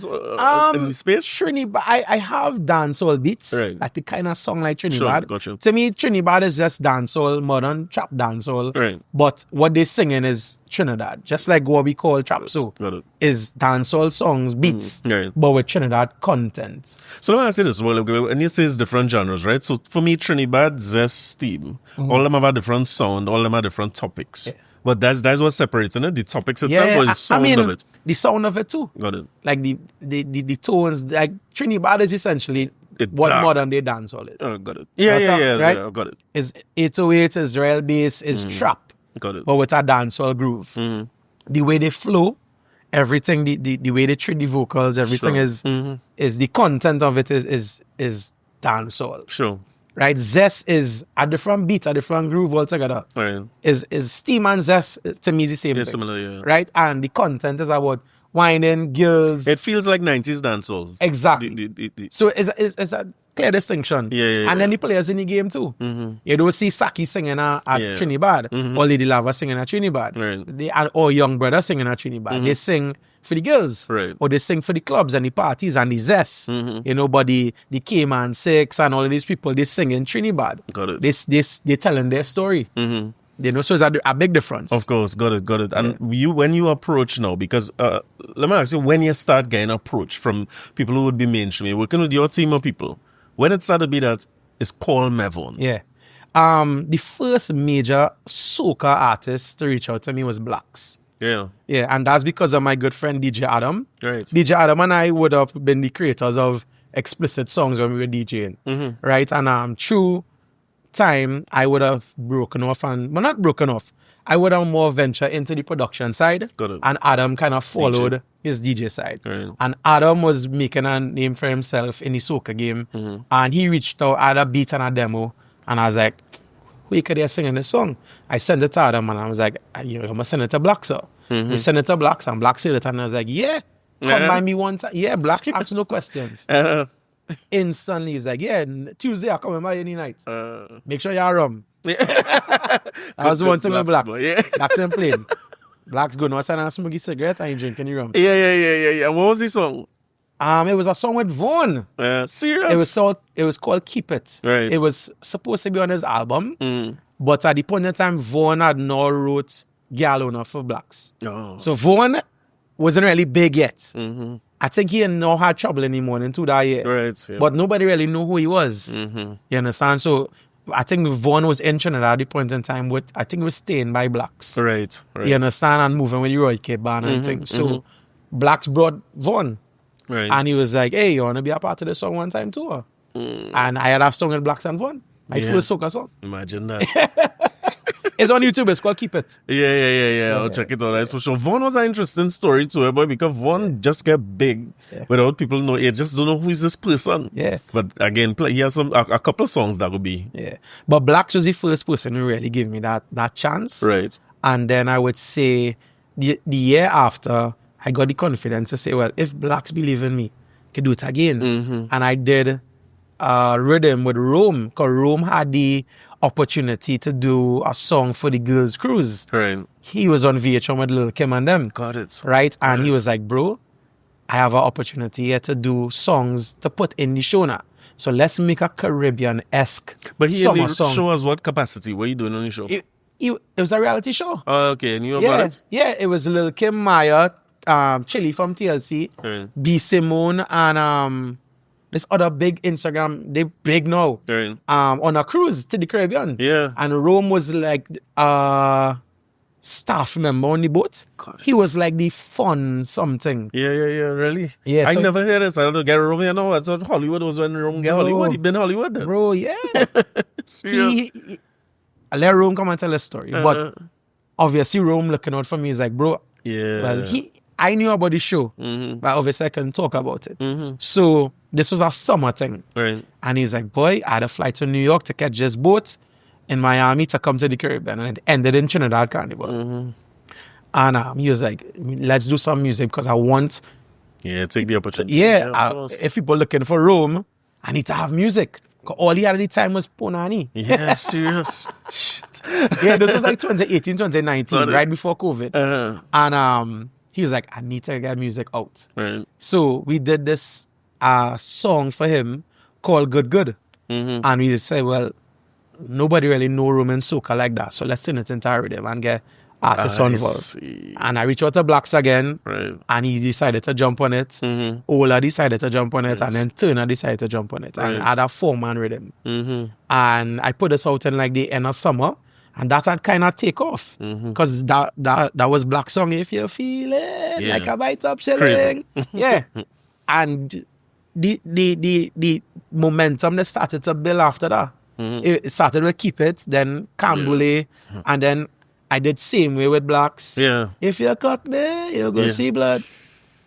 in the space? Trinidad, I have dancehall beats. Right. Like the kind of song like Trinidad. Sure, gotcha. To me, Trinidad is just dancehall, modern trap dancehall. Right. But what they singing is Trinidad. Just like what we call trap so got it. is dancehall songs, beats, Right. but with Trinidad content. So let me ask you this, and you say it's different genres, right? So for me, Trinidad, Zest, Steam, all of them have a different sound, all of them have different topics. Yeah. But that's what separates it, the topics itself or the sound of it? The sound of it too. Got it. Like the tones, like Trinidad is essentially what dark. modern day dancehall is. Oh, got it. Yeah, right? Yeah, got it. Is 808, Israel bass, is trap. Got it. But with a dancehall groove. The way they flow, everything, the way they treat the vocals, everything is the content of it is dancehall. Sure. Right? Zest is a different beat, a different groove altogether. Right. Is Steam and Zest to me is the same thing. Similar, yeah. Right? And the content is about whining, girls. It feels like 90s dancehall. Exactly. So it's a clear distinction. Yeah. And then the players in the game too. You don't see Saki singing at Trinidad or Lady Lava singing at Trinidad. Right. Or Young Brother singing at Trinidad. They sing for the girls. Right. Or they sing for the clubs and the parties and the Zest. But the Cayman Six and all of these people, they sing in Trinidad. Got it. They telling their story. So it's a big difference. Of course, got it. And when you approach now, because let me ask you, when you start getting approach from people who would be mainstream, working with your team of people, when it started to be that, it's called Mevon. Yeah. The first major soca artist to reach out to me was Blaxx. Yeah. Yeah, and that's because of my good friend DJ Adam. Right. DJ Adam and I would have been the creators of explicit songs when we were DJing. Right? And through time, I would have broken off not broken off. I would have more venture into the production side. Got it. And Adam kind of followed his DJ side. Right. And Adam was making a name for himself in the soca game. And he reached out, had a beat and a demo. And I was like, who could hear singing this song? I sent it to Adam and I was like, you must send it to Blaxx, sir. We sent it to Blaxx and Blaxx said it and I was like, yeah, come by me one time. Yeah, Blaxx asked no questions. Instantly, he's like, yeah, Tuesday I'm coming by any night. Make sure you're rum. I was one thing with Blaxx. Blaxx ain't playing. Blaxx going outside and smoking cigarette and drinking the rum. Yeah. And what was this song? It was a song with Vaughn. Serious? It was called Keep It. Right. It was supposed to be on his album, but at the point in time, Vaughn had not wrote Girl Owner for Blaxx. Oh. So Vaughn wasn't really big yet. I think he had not had trouble anymore into that year. Right. Yeah. But nobody really knew who he was. You understand? So I think Vaughn was in Trinidad at the point in time with, I think it was Staying by Blaxx. Right. You understand? And moving with the Roy K band and things. So Blaxx brought Vaughn. Right. And he was like, hey, you want to be a part of this song one time too? And I had a song with Blaxx and Vaughn. My first soca song. Imagine that. It's on YouTube. It's called Keep It. Yeah. I'll check it out. That's for sure. Vaughn was an interesting story too, boy, because Vaughn just get big without people know. You just don't know who is this person. Yeah. But again, he has a couple of songs that would be. Yeah. But Blaxx was the first person who really gave me that chance. Right. And then I would say the year after, I got the confidence to say, well, if Blaxx believe in me, I can do it again. And I did riddim with Rome, because Rome had the opportunity to do a song for the girls' cruise. Right. He was on VH1 with Lil Kim and them. Got it. Right? And he was like, bro, I have an opportunity here to do songs to put in the show now. So let's make a Caribbean-esque But he summer in the song. show as what capacity? What are you doing on the show? It was a reality show. Oh, okay. And you about it? Yeah, it was Lil Kim, Maya, Chili from TLC, B. Simone, and this other big Instagram, they big now, on a cruise to the Caribbean. Yeah. And Rome was like staff member on the boat. He was like the fun something. Yeah, really? Yeah. I never heard this. I don't get Rome, you know. I thought Hollywood was when Rome get Hollywood. He been Hollywood then. Bro, yeah. I let Rome come and tell a story. But obviously Rome looking out for me is like, bro, well, I knew about the show, but obviously I couldn't talk about it. So this was a summer thing. Right. And he's like, boy, I had a flight to New York to catch this boat in Miami to come to the Caribbean. And it ended in Trinidad Carnival. And he was like, let's do some music because I want... Yeah, take the opportunity. If people looking for Rome, I need to have music. All he had at the time was Ponani. Yeah, serious. Shit. Yeah, this was like 2018, 2019, right before COVID. And he was like, I need to get music out. Right. So we did this song for him called Good Good. And we said, well, nobody really know room in soca like that. So let's sing it into a rhythm and get artists involved. And I reached out to Blaxx again. Right. And he decided to jump on it. Ola decided to jump on it. And then Turner decided to jump on it. And I had a 4-man rhythm. And I put this out in like the end of summer. And that had kind of take off. Because that was Blaxx song, If You Feel It, like a bite up shilling. Yeah. And the momentum that started to build after that. It started with Keep It, then Cambule, and then I did same way with Blaxx. Yeah. If you cut me, you're going to see blood.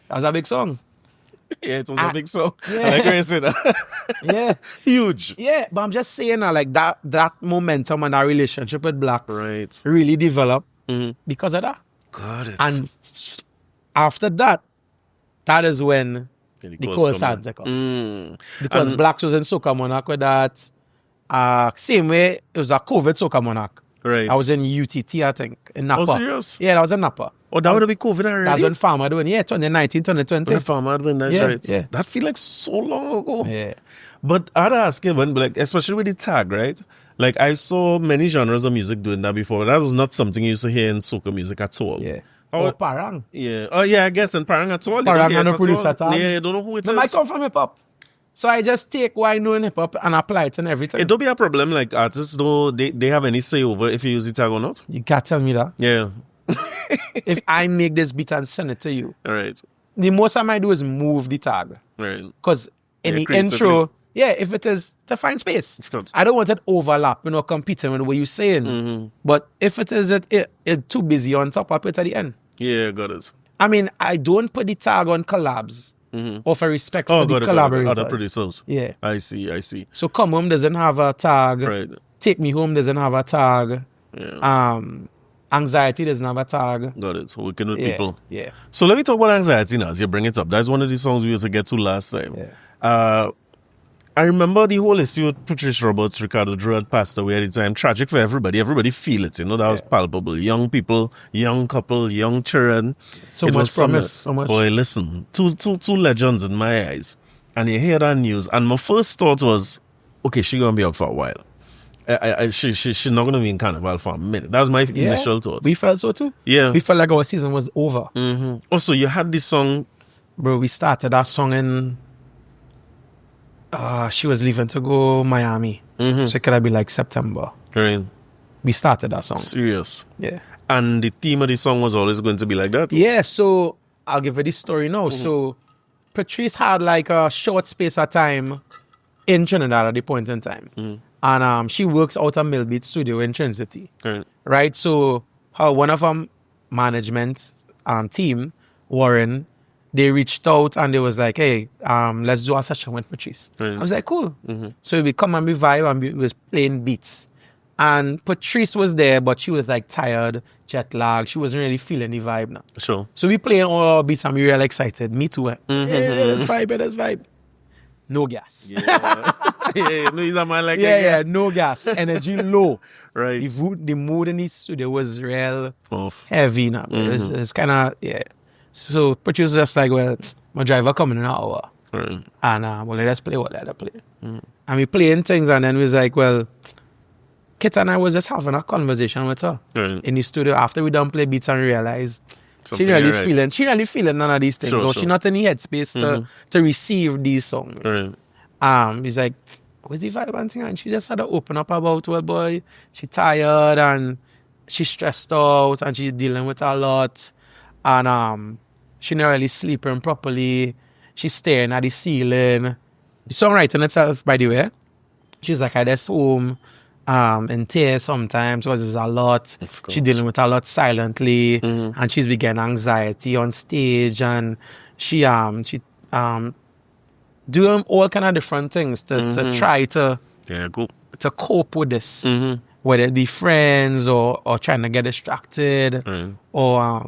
That was a big song. Yeah, it was a big song. Yeah. I like when you say that. Yeah. Huge. Yeah, but I'm just saying like that momentum and that relationship with Blaxx Right. really developed because of that. Got it. And after that, that is when the call started to come. Because Blaxx was in Soca Monarch with that. Same way, it was a COVID Soca Monarch. Right. I was in UTT, I think, in Napa. Oh, serious? Yeah, I was in Napa. Oh, that would have been COVID already? That's when Farmer doing, 2019, 2020. When Farmer doing, that's Yeah, right. yeah. That feel like so long ago. Yeah. But I'd ask you, when, like, especially with the tag, right? Like, I saw many genres of music doing that before. That was not something you used to hear in soca music at all. Yeah. Oh, Or Parang. Yeah. Oh, yeah, I guess in Parang at all. Parang and the the producer tags. Yeah, you don't know who it They is. might come from hip-hop. So I just take what I know in hip-hop and apply it in everything. It don't be a problem, like, artists, though, they have any say over if you use the tag or not? You can't tell me that. Yeah. If I make this beat and send it to you, All right. the most I might do is move the tag. Right. Because in Yeah, the creatively. intro, if it is to find space. Sure. I don't want it overlap, competing with what you're saying. But if it is it too busy on top, I put it at the end. Yeah, got it. I mean, I don't put the tag on collabs or for respect for the got it. collaborators. Other producers. Yeah. I see. So Come Home doesn't have a tag. Right. Take Me Home doesn't have a tag. Yeah. Anxiety doesn't have a tag. Got it. So working with Yeah. people. Yeah. So let me talk about Anxiety now as you bring it up. That's one of the songs we used to get to last time. Yeah. I remember the whole issue with Patrice Roberts, Ricardo Drew had passed away at the time. Tragic for everybody. Everybody feel it. That was palpable. Young people, young couple, young children. So It much was promise. something- So much. Boy, listen. Two legends in my eyes. And you hear that news. And my first thought was, okay, she's going to be out for a while. She's not going to be in Carnival for a minute. That was my initial thought. We felt so too. Yeah. We felt like our season was over. Also, you had this song. Bro, we started that song in... she was leaving to go Miami. So it could have been like September. Right. We started that song. Serious. Yeah. And the theme of the song was always going to be like that? Yeah, so I'll give you this story now. So Patrice had like a short space of time in Trinidad at the point in time. And she works out of Millbeat Studio in Trin City. Right? So one of our management team, Warren, they reached out and they was like, hey, let's do a session with Patrice. I was like, cool. So we come and we vibe and we was playing beats. And Patrice was there, but she was like tired, jet lagged. She wasn't really feeling the vibe now. Sure. So we playing all our beats and we real excited. Me too. Let's vibe. No gas. Yeah, no, he's a man like Yeah, no gas. Energy low. Right. The mood in the studio was real Off. heavy now. It's kind of, So Patrice was just like, well, my driver coming in an hour. Right. And well, let's play what let us play. And we playing things and then we was like, well, Kit and I was just having a conversation with her in the studio after we done play beats and realize Something she really right. feeling none of these things. Sure. She not in the headspace to receive these songs. Right. He's like, what's the vibe and thing? And she just had to open up about, well, boy, she tired and she stressed out and she dealing with a lot. And she not really sleeping properly. She's staring at the ceiling. The songwriting itself, by the way, she's like, I just home in tears sometimes because there's a lot. She's dealing with a lot silently and she's beginning anxiety on stage and she doing all kind of different things to try to cope with this. Whether it be friends or trying to get distracted or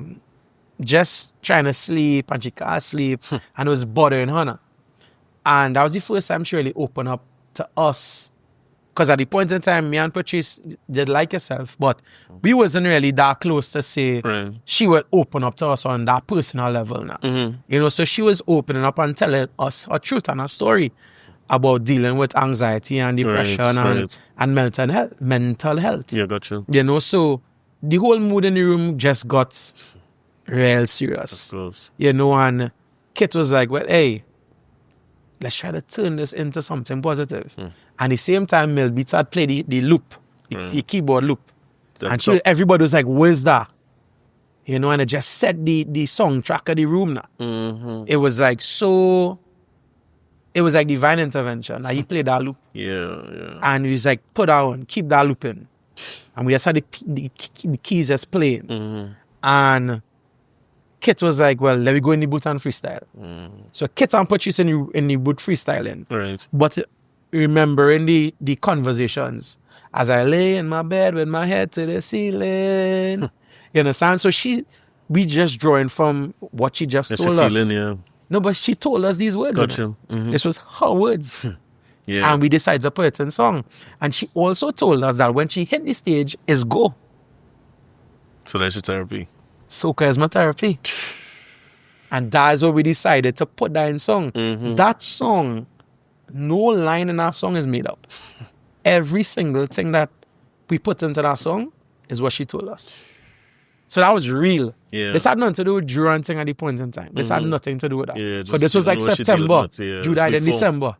just trying to sleep and she can't sleep and it was bothering her now. And that was the first time she really opened up to us Because at the point in time, me and Patrice did like herself, but we wasn't really that close to say she would open up to us on that personal level now. You know, so she was opening up and telling us her truth and her story about dealing with anxiety and depression and mental health. Yeah, got you. You know, so the whole mood in the room just got real serious. Of course. You know, and Kit was like, well, hey, let's try to turn this into something positive. And the same time, Mel Beats had played the loop, the keyboard loop. And so everybody was like, where's that? You know, and it just set the song track of the room now. It was like it was like divine intervention. Like he played that loop. Yeah. And he was like, put that on, keep that looping. And we just had the keys just playing. And Kit was like, well, let me go in the booth and freestyle. So Kit and Patrice in the booth freestyling. Right. But remembering the conversations as I lay in my bed with my head to the ceiling. You understand? So we just drawing from what she just told us. Feeling, yeah. No, but she told us these words. Gotcha. This was her words. Yeah. And we decided to put it in song. And she also told us that when she hit the stage, it's go. So that's your therapy. Soca is my therapy. And that's what we decided to put that in song. That song, no line in that song is made up. Every single thing that we put into that song is what she told us. So that was real. Yeah. This had nothing to do with Drew and thing at the point in time. This had nothing to do with that. Yeah, because this was like September. Drew died in December.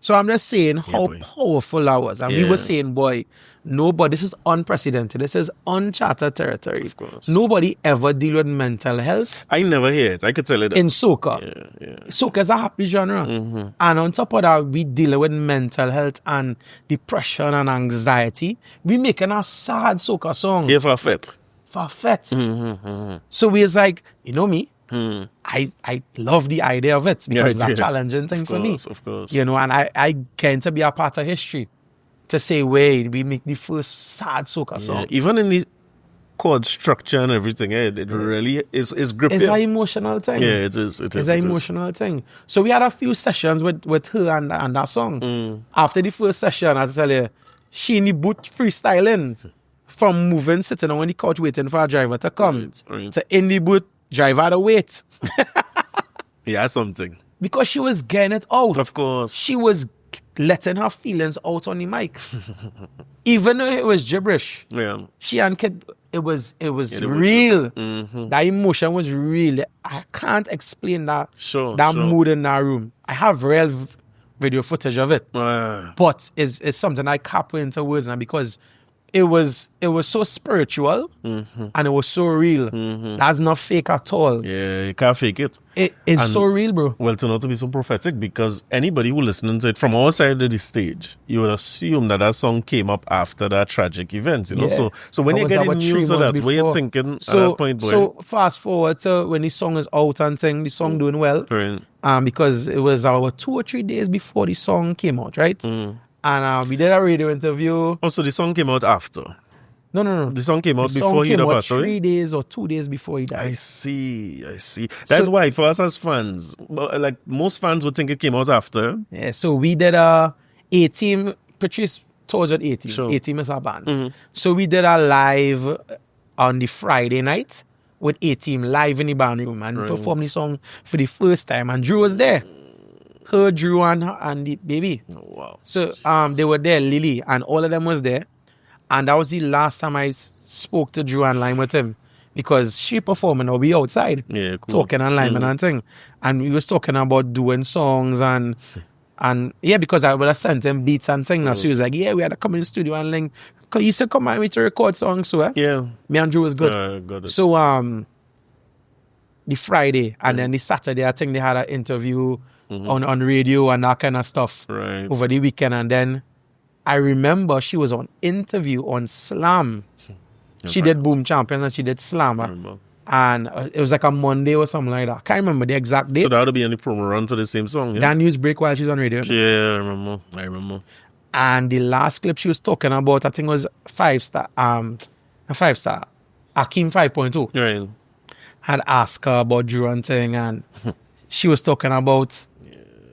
So I'm just saying how powerful that was. And we were saying, boy, nobody, this is unprecedented. This is uncharted territory. Of course. Nobody ever deal with mental health. I never hear it. I could tell you that. In Soca. Yeah. Soca is a happy genre. And on top of that, we deal with mental health and depression and anxiety. We making a sad Soca song. Yeah, for a fet. For a fet. So we was like, you know me, I love the idea of it because it's a challenging thing for me. Of course. You know, and I get to be a part of history to say, wait, we make the first sad Soca song. Even in the chord structure and everything, it really is gripping. It's an emotional thing. Yeah, it is. It's an emotional thing. So we had a few sessions with her and that song. After the first session, I tell you, she in the booth freestyling from moving, sitting on the couch waiting for a driver to come. To in the booth, driver to wait. Yeah, something. Because she was getting it out. Of course. She was letting her feelings out on the mic. Even though it was gibberish. Yeah. She and Kid, it was real. That emotion was real. I can't explain that mood in that room. I have real video footage of it. But it's something I cap into words now because it was so spiritual and it was so real. That's not fake at all. Yeah, you can't fake it. It's so real, bro. Well, to not to be so prophetic, because anybody who listening to it from our side of the stage, you would assume that song came up after that tragic event, you know. Yeah. So when you get news of that, what you thinking at that point, boy? So fast forward to when the song is out and thing, the song doing well. Right. Because it was our 2 or 3 days before the song came out, right? And we did a radio interview. Oh, so the song came out after? No. The song came out before he died. 3 days or 2 days before he died. I see. That's why for us as fans, like most fans would think it came out after. Yeah, so we did a A-Team, Patrice tours at A-Team. Sure. A-Team is our band. So we did a live on the Friday night with A-Team live in the band room and performed the song for the first time. And Drew was there. Her, Drew, and the baby. Oh, wow. So they were there, Lily, and all of them was there. And that was the last time I spoke to Drew and Lime with him. Because she performing or we outside. Yeah, cool. Talking and Lime and thing. And we was talking about doing songs and yeah, because I would have sent him beats and things. So he was like, yeah, we had to come in the studio and link. Because he used to come at me to record songs, so yeah. Me and Drew was good. Got it. So the Friday and then the Saturday, I think they had an interview on radio and that kind of stuff over the weekend. And then I remember she was on interview on Slam. She did Boom Champions and she did Slam. And it was like a Monday or something like that. I can't remember the exact date. So that would be any promo run for the same song, yeah? That news break while she's on radio. Yeah, I remember. And the last clip she was talking about, I think it was 5-star. A 5-star. Akeem 5.0. Right. Had asked her about Drew and thing, and she was talking about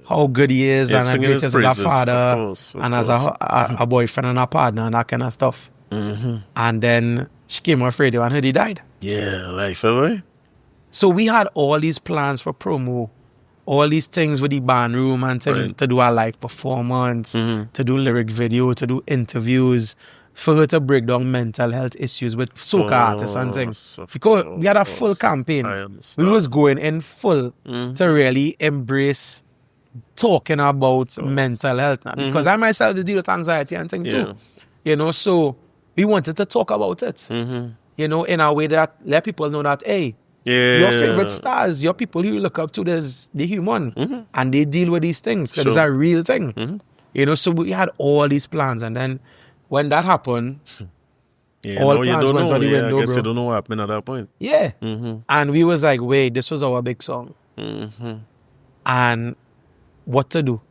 how good he is and how singing great his as a praises, father of and as a boyfriend and a partner and that kind of stuff. And then she came off radio and he died. Yeah, life away. So we had all these plans for promo, all these things with the band room and to do a live performance, to do lyric video, to do interviews, for her to break down mental health issues with soca artists and things. Because we had a full campaign. We was going in full to really embrace talking about mental health now. Because I myself deal with anxiety and things too. You know, so we wanted to talk about it. You know, in a way that let people know that, hey, your favorite stars, your people you look up to, there's the human. And they deal with these things because it's a real thing. You know, so we had all these plans, and then when that happened, all plans went out the window, I guess bro. you don't know what happened at that point. Yeah. And we was like, wait, this was our big song. And what to do?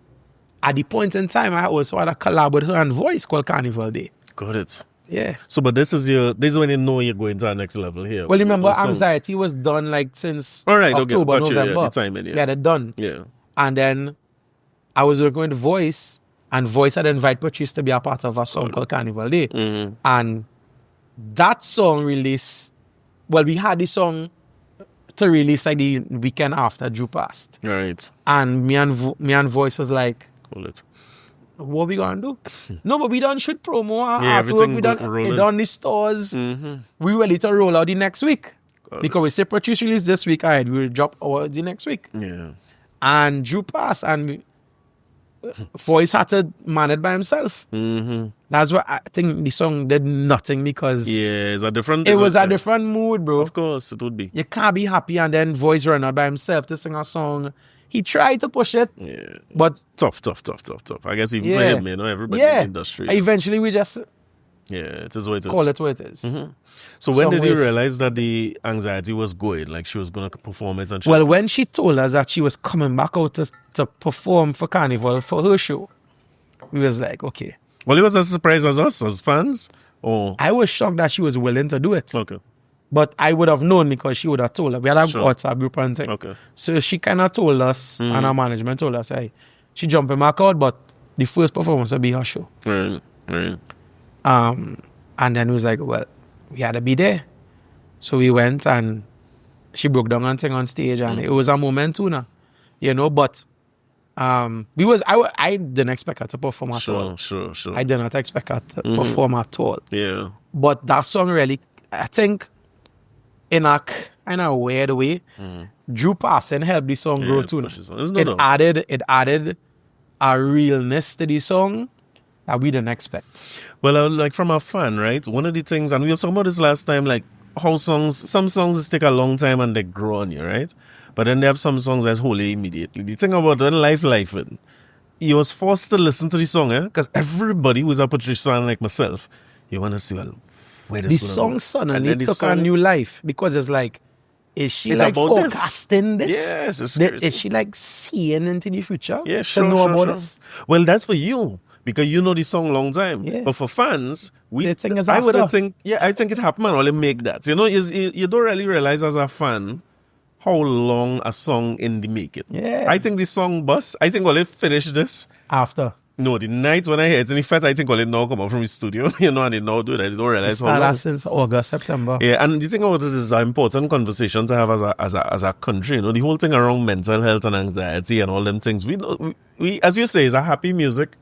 At the point in time, I also had a collab with her and Voice called Carnival Day. Got it. Yeah. So, but this is when you know you're going to the next level here. Well, remember, Anxiety was done like since October, November. The timing, Yeah, they're done. Yeah. And then I was working with Voice, and Voice had invited Patrice to be a part of a song called Carnival Day. And that song released, well, we had the song to release like the weekend after Drew passed. Right. And me and Voice was like, Hold it. what we gonna do? No, but we done shoot promo. Everything we done rolling. it done the stores. We ready to roll out the next week. Because we say Patrice release this week, all right, we'll drop the next week. Yeah. And Drew passed, and Voice had to man it by himself. That's why I think the song did nothing because it's a different. It was a different mood, bro. Of course, it would be. You can't be happy and then Voice run out by himself to sing a song. He tried to push it, but tough. I guess even for him, you know, everybody in the industry. Eventually, we just it is what it is. Call it what it is. So when did you realize that the anxiety was going, like she was going to perform it? And well, when she told us that she was coming back out to perform for Carnival for her show, we was like, okay. Well, it was as surprised as us, as fans? Or I was shocked that she was willing to do it. Okay. But I would have known because she would have told us. We had a WhatsApp group and thing. Okay. So she kind of told us, and our management told us, hey, she jumping back out, but the first performance will be her show. Right. And then we was like, well, we had to be there. So we went and she broke down and thing on stage, and it was a moment too now. You know, but I didn't expect her to perform at all. Sure. I did not expect her to perform at all. Yeah. But that song really, I think, in a weird way, Drew passing helped the song grow too. It added a realness to the song that we didn't expect. Well, like from a fan, right? One of the things, and we were talking about this last time, like how some songs take a long time and they grow on you, right? But then they have some songs that's wholly immediately. The thing about when Lifing, you was forced to listen to the song, because everybody who's a Patrice fan like myself, you want to see, well, where this the song suddenly took a new life because it's like, is she like forecasting this? Yes, is she like seeing into the future? Yeah, sure. This? Well, that's for you because you know the song long time. Yeah. But for fans, I think it happened and only make that. You know, you don't really realize as a fan how long a song in the make it. Yeah. I think the song bus. I think well, it finished this after. No, the night when I heard it, in fact, I think well, it now come out from the studio, you know, and they now do it. I don't realize how long. Since August, September. Yeah, and the thing about it is an important conversation to have as a country. You know, the whole thing around mental health and anxiety and all them things. We as you say, is a happy music.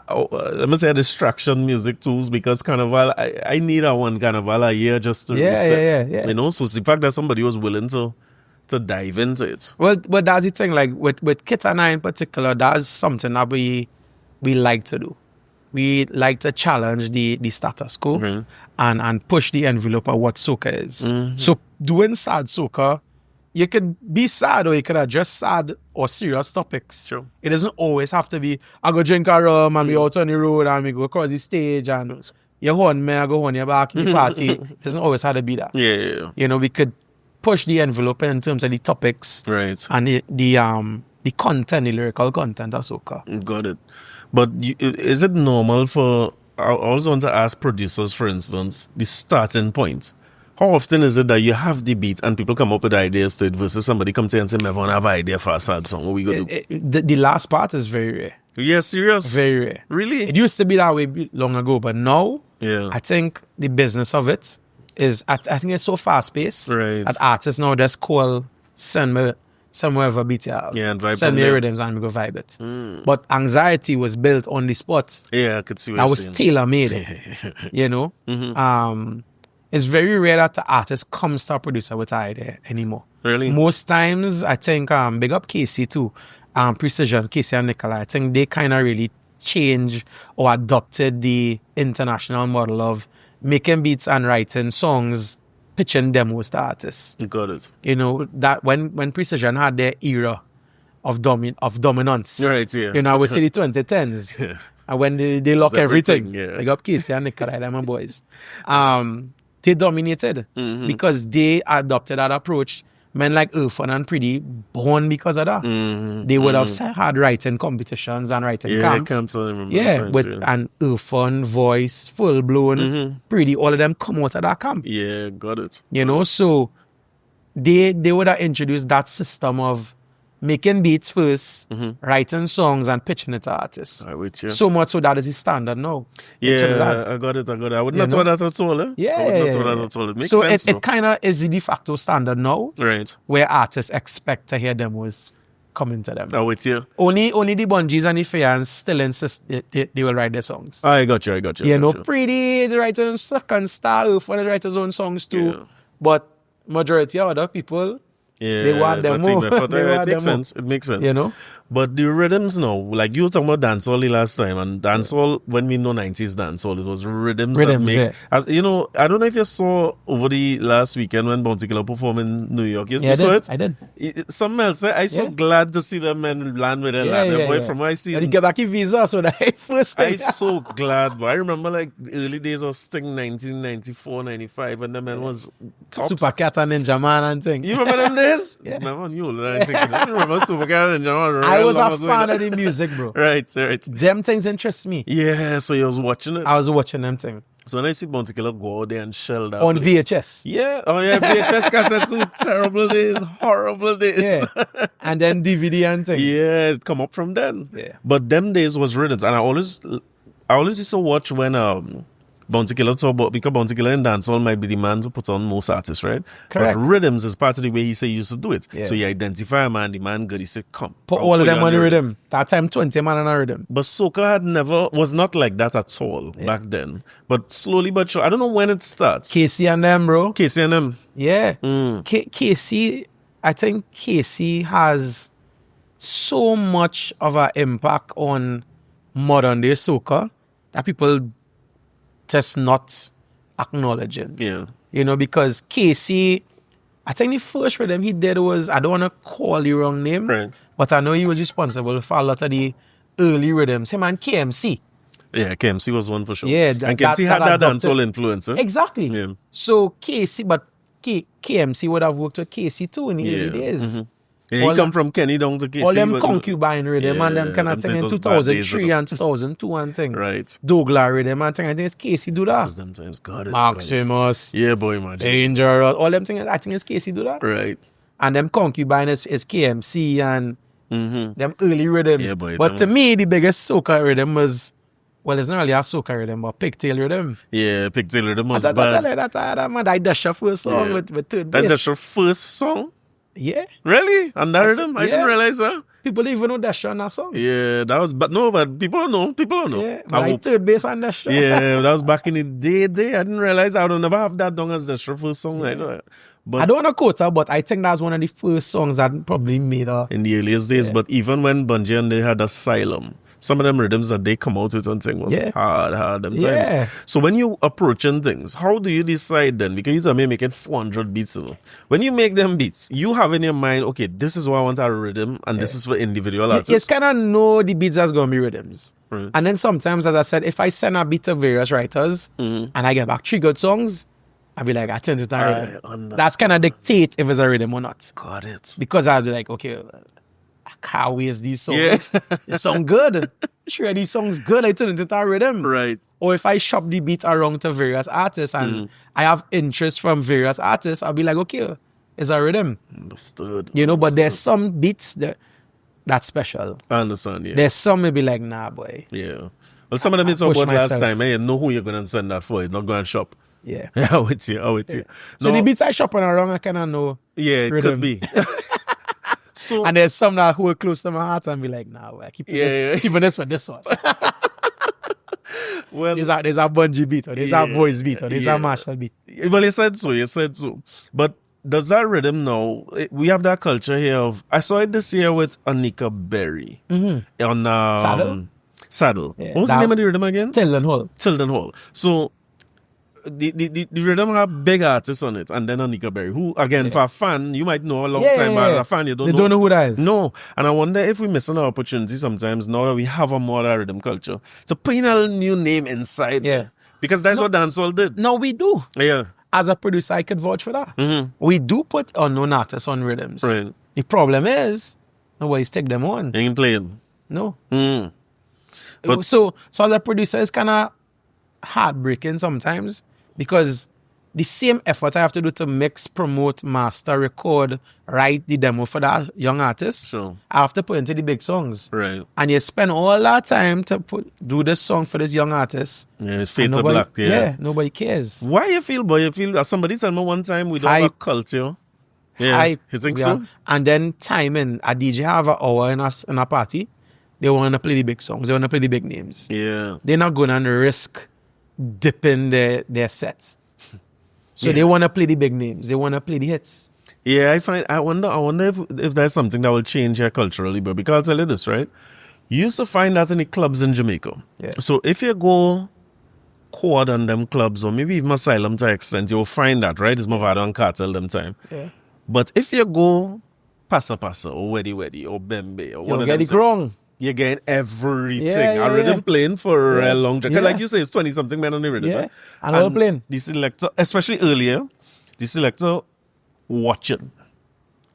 Let me say a distraction music tools because Carnival, I need a one Carnival a year just to reset. Yeah. You know, so the fact that somebody was willing to dive into it. Well, but that's the thing, like with Kit and I in particular, that's something that we like to do. We like to challenge the status quo and push the envelope of what soca is. So doing sad soca, you could be sad or you could address sad or serious topics. Sure. It doesn't always have to be, I go drink a rum and be out on the road and we go across the stage and you horn me, I go horn you back in the party. It doesn't always have to be that. Yeah. You know, we could push the envelope in terms of the topics and the content, the lyrical content of soca. Got it. But is it normal for, I also want to ask producers, for instance, the starting point. How often is it that you have the beat and people come up with ideas to it versus somebody come to you and say, Mevon, I have an idea for a sad song. What we going to do? The last part is very rare. Yeah, serious? Very rare. Really? It used to be that way long ago, but now, Yeah. I think the business of it is, I think it's so fast-paced Right. that artists now just call, send me somewhere of a beat you have. Yeah, and vibe Send from me there. rhythms and we go vibe it. But Anxiety was built on the spot. Yeah, I could see what That you're was saying. tailor-made, you know? It's very rare that the artist comes to a producer with an idea anymore. Really? Most times, I think, big up Casey too, Precision, Casey and Nicola, I think they kind of really changed or adopted the international model of making beats and writing songs, pitching demos to artists. Got it. You know, that when Precision had their era of dominance, Right, yeah. you know, I would say the 2010s, Yeah. and when they lock everything, everything, yeah. big up Casey and Nicola, them and boys. They dominated because they adopted that approach. Men like Irfan and Pretty born because of that. They would have had writing competitions and writing camps. I remember. Yeah, Times, with yeah. an Irfan voice, full blown, Pretty, all of them come out of that camp. Yeah, got it. You know, so they would have introduced that system of making beats first, writing songs and pitching it to artists. I with you. So much so that is the standard now. Picture that. Yeah, I got it. I would not throw that at all. Eh? Yeah, I would not throw yeah, that at all. It makes so sense. it kind of is the de facto standard now, Right. where artists expect to hear demos coming to them. I with you. Only the Bungees and the fans still insist they will write their songs. I got you. You know, Pretty, the writer second star, for the write his own songs too. Yeah. But majority of other people, Yeah, they want them more. It makes sense. It makes sense. You know? But the rhythms now, like you were talking about dancehall the last time, and dancehall, when we know 90s dancehall, it was rhythms that make... yeah. As, you know, I don't know if you saw over the last weekend when Bounty Killer performed in New York. You saw it? I did. Something else. I'm so glad to see them men land with their lad. Boy, from what I see... And he get back his visa, so that first thing. I'm so glad. But I remember like the early days of Sting 1994, 95, and the man was top. Super Cat and Ninja Man and thing. You remember them days? Yeah. Mevon, you old, I think. I remember Supercat and John. I was a fan of the music, bro. Right. Them things interest me. Yeah, so you was watching it. I was watching them things. So when I see Bounty Killer go out there and shell that On place. VHS. Yeah. Oh yeah, VHS cassette too. Terrible days. Horrible days. Yeah. And then DVD and thing. Yeah, it come up from then. Yeah. But them days was rhythms. And I always used to watch when Bounty Killer talk about, because Bounty Killer in dancehall might be the man to put on most artists, right? Correct. But rhythms is part of the way he say he used to do it. Yeah. So you identify a man, the man good, he say, come. Put I'll all of put them you on the your rhythm. That time 20 man on a rhythm. But Soca was not like that at all back then. But slowly but sure, I don't know when it starts. Casey and them, bro. Casey and them. Yeah. Casey, I think Casey has so much of an impact on modern day soca that people just not acknowledging. Yeah. You know, because Casey, I think the first rhythm he did was, I don't want to call the wrong name, Right. but I know he was responsible for a lot of the early rhythms. Him and KMC. Yeah, KMC was one for sure. Yeah, and KMC had that adopted- dancehall influence. Eh? Exactly. Yeah. So Casey, but KMC would have worked with Casey too in the early days. Yeah, All he come from Kenny down to KC. All them but- concubine rhythm and them kind of them thing in things was bad days 2003 ago. and 2002 and thing. Right. Douglas rhythm and thing. I think it's Casey do that. This is them times. Got it. Maximus, Yeah, boy, imagine. Dangerous, all them things. I think it's Casey do that. Right. And them concubine is KMC and them early rhythms. Yeah, boy, but that to was- me, the biggest soca rhythm was, well, it's not really a soca rhythm, but pigtail rhythm. Yeah, Pigtail Rhythm was That bad. man, I dash your first song Yeah. with third That's bass. just your first song? Yeah. Really? On that rhythm? I didn't yeah. realize that. People don't even know Dash on that song. Yeah, that was, but people don't know. People don't know. Yeah, I like hope. third bass on Dash. Yeah, that was back in the day. I didn't realize I would never have that done as the first song. Like that. But I don't want to quote her, but I think that's one of the first songs that probably made her. in the earliest days, but even when Bungie and they had Asylum, some of them rhythms that they come out with and thing was hard them Yeah. times. So when you approaching things, how do you decide then? Because you tell me make it 400 beats. You know? When you make them beats, you have in your mind, okay, this is what I want a rhythm, and this is for individual artists. It's kind of know the beats that's going to be rhythms. Right. And then sometimes, as I said, if I send a beat to various writers and I get back 3 good songs, I'll be like, I turn it to a rhythm. understand. That's kind of dictate if it's a rhythm or not. Got it. Because I'll be like, okay, I can't waste these songs. Yeah. They sound good. Sure, these songs good. I turn it to a rhythm. Right. Or if I shop the beat around to various artists and I have interest from various artists, I'll be like, okay, it's a rhythm. Understood. You know, but there's some beats that's special. I understand, yeah. There's some maybe like, nah, boy. Yeah. Well, some of them it's about last time, you know who you're going to send that for. You're not going to shop. Yeah. I'm with you. So the beats I shopping around, I kind of know. Yeah, it rhythm. could be. So, and there's some that hold close to my heart and be like, nah, boy, keeping this for this one. Well, there's a Bungie beat, or there's a voice beat, or there's a Marshall beat. Well, you said so. But does that rhythm now, we have that culture here of, I saw it this year with Anika Berry on Saddle. Yeah, what was the name of the rhythm again? Tilden Hall. So the rhythm have big artists on it, and then Anika Berry, who again for a fan you might know a long time, but as a fan you don't know who that is. No, and I wonder if we miss an opportunity sometimes now that we have a more rhythm culture to put in a new name inside. Yeah, because that's what dancehall did. No, we do. Yeah, as a producer, I could vouch for that. We do put unknown artists on rhythms. Right. The problem is nobody's take them on. Ain't playing. No. But so as a producer, it's kind of heartbreaking sometimes. Because the same effort I have to do to mix, promote, master, record, write the demo for that young artist, sure, I have to put into the big songs. Right. And you spend all that time to do this song for this young artist. Yeah, it's fade to black. Yeah, nobody cares. Why you feel, boy? You feel, as somebody said me one time, we don't have a culture. Yeah, you think so? And then timing, a DJ have an hour in a party, they want to play the big songs, they want to play the big names. Yeah. They're not going to risk dipping their sets. So they want to play the big names. They want to play the hits. Yeah, I wonder if there's something that will change here culturally, bro. Because I'll tell you this, right? You used to find that in the clubs in Jamaica. Yeah. So if you go Quad on them clubs, or maybe even Asylum to extent, you'll find that, right? It's Mevon and Cartel them time. Yeah. But if you go Passa Passa or Weddy Weddy or Bembe or one of them, get it wrong. You're getting everything. I rhythm playing for a long time. Like you say, it's 20-something men on the rhythm. Yeah. And all playing. The selector, especially earlier, the selector watching.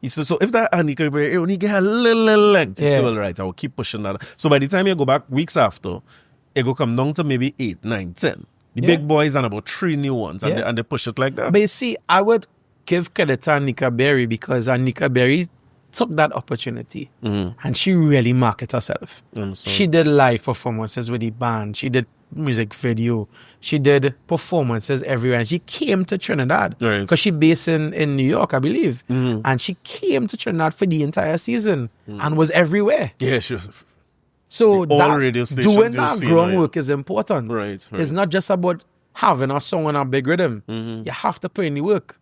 He says, so if that Anika Berry only get a little length, he said, well, right, I will keep pushing that. So by the time you go back weeks after, it will come down to maybe 8, 9, 10. The big boys and about 3 new ones, and they push it like that. But you see, I would give credit to Anika Berry because Anika Berry took that opportunity and she really marketed herself. She did live performances with the band. She did music video. She did performances everywhere. And she came to Trinidad because she based in New York, I believe. And she came to Trinidad for the entire season and was everywhere. Yeah, she was. So doing that groundwork is important. Right. It's not just about having a song on a big rhythm. You have to put in the work.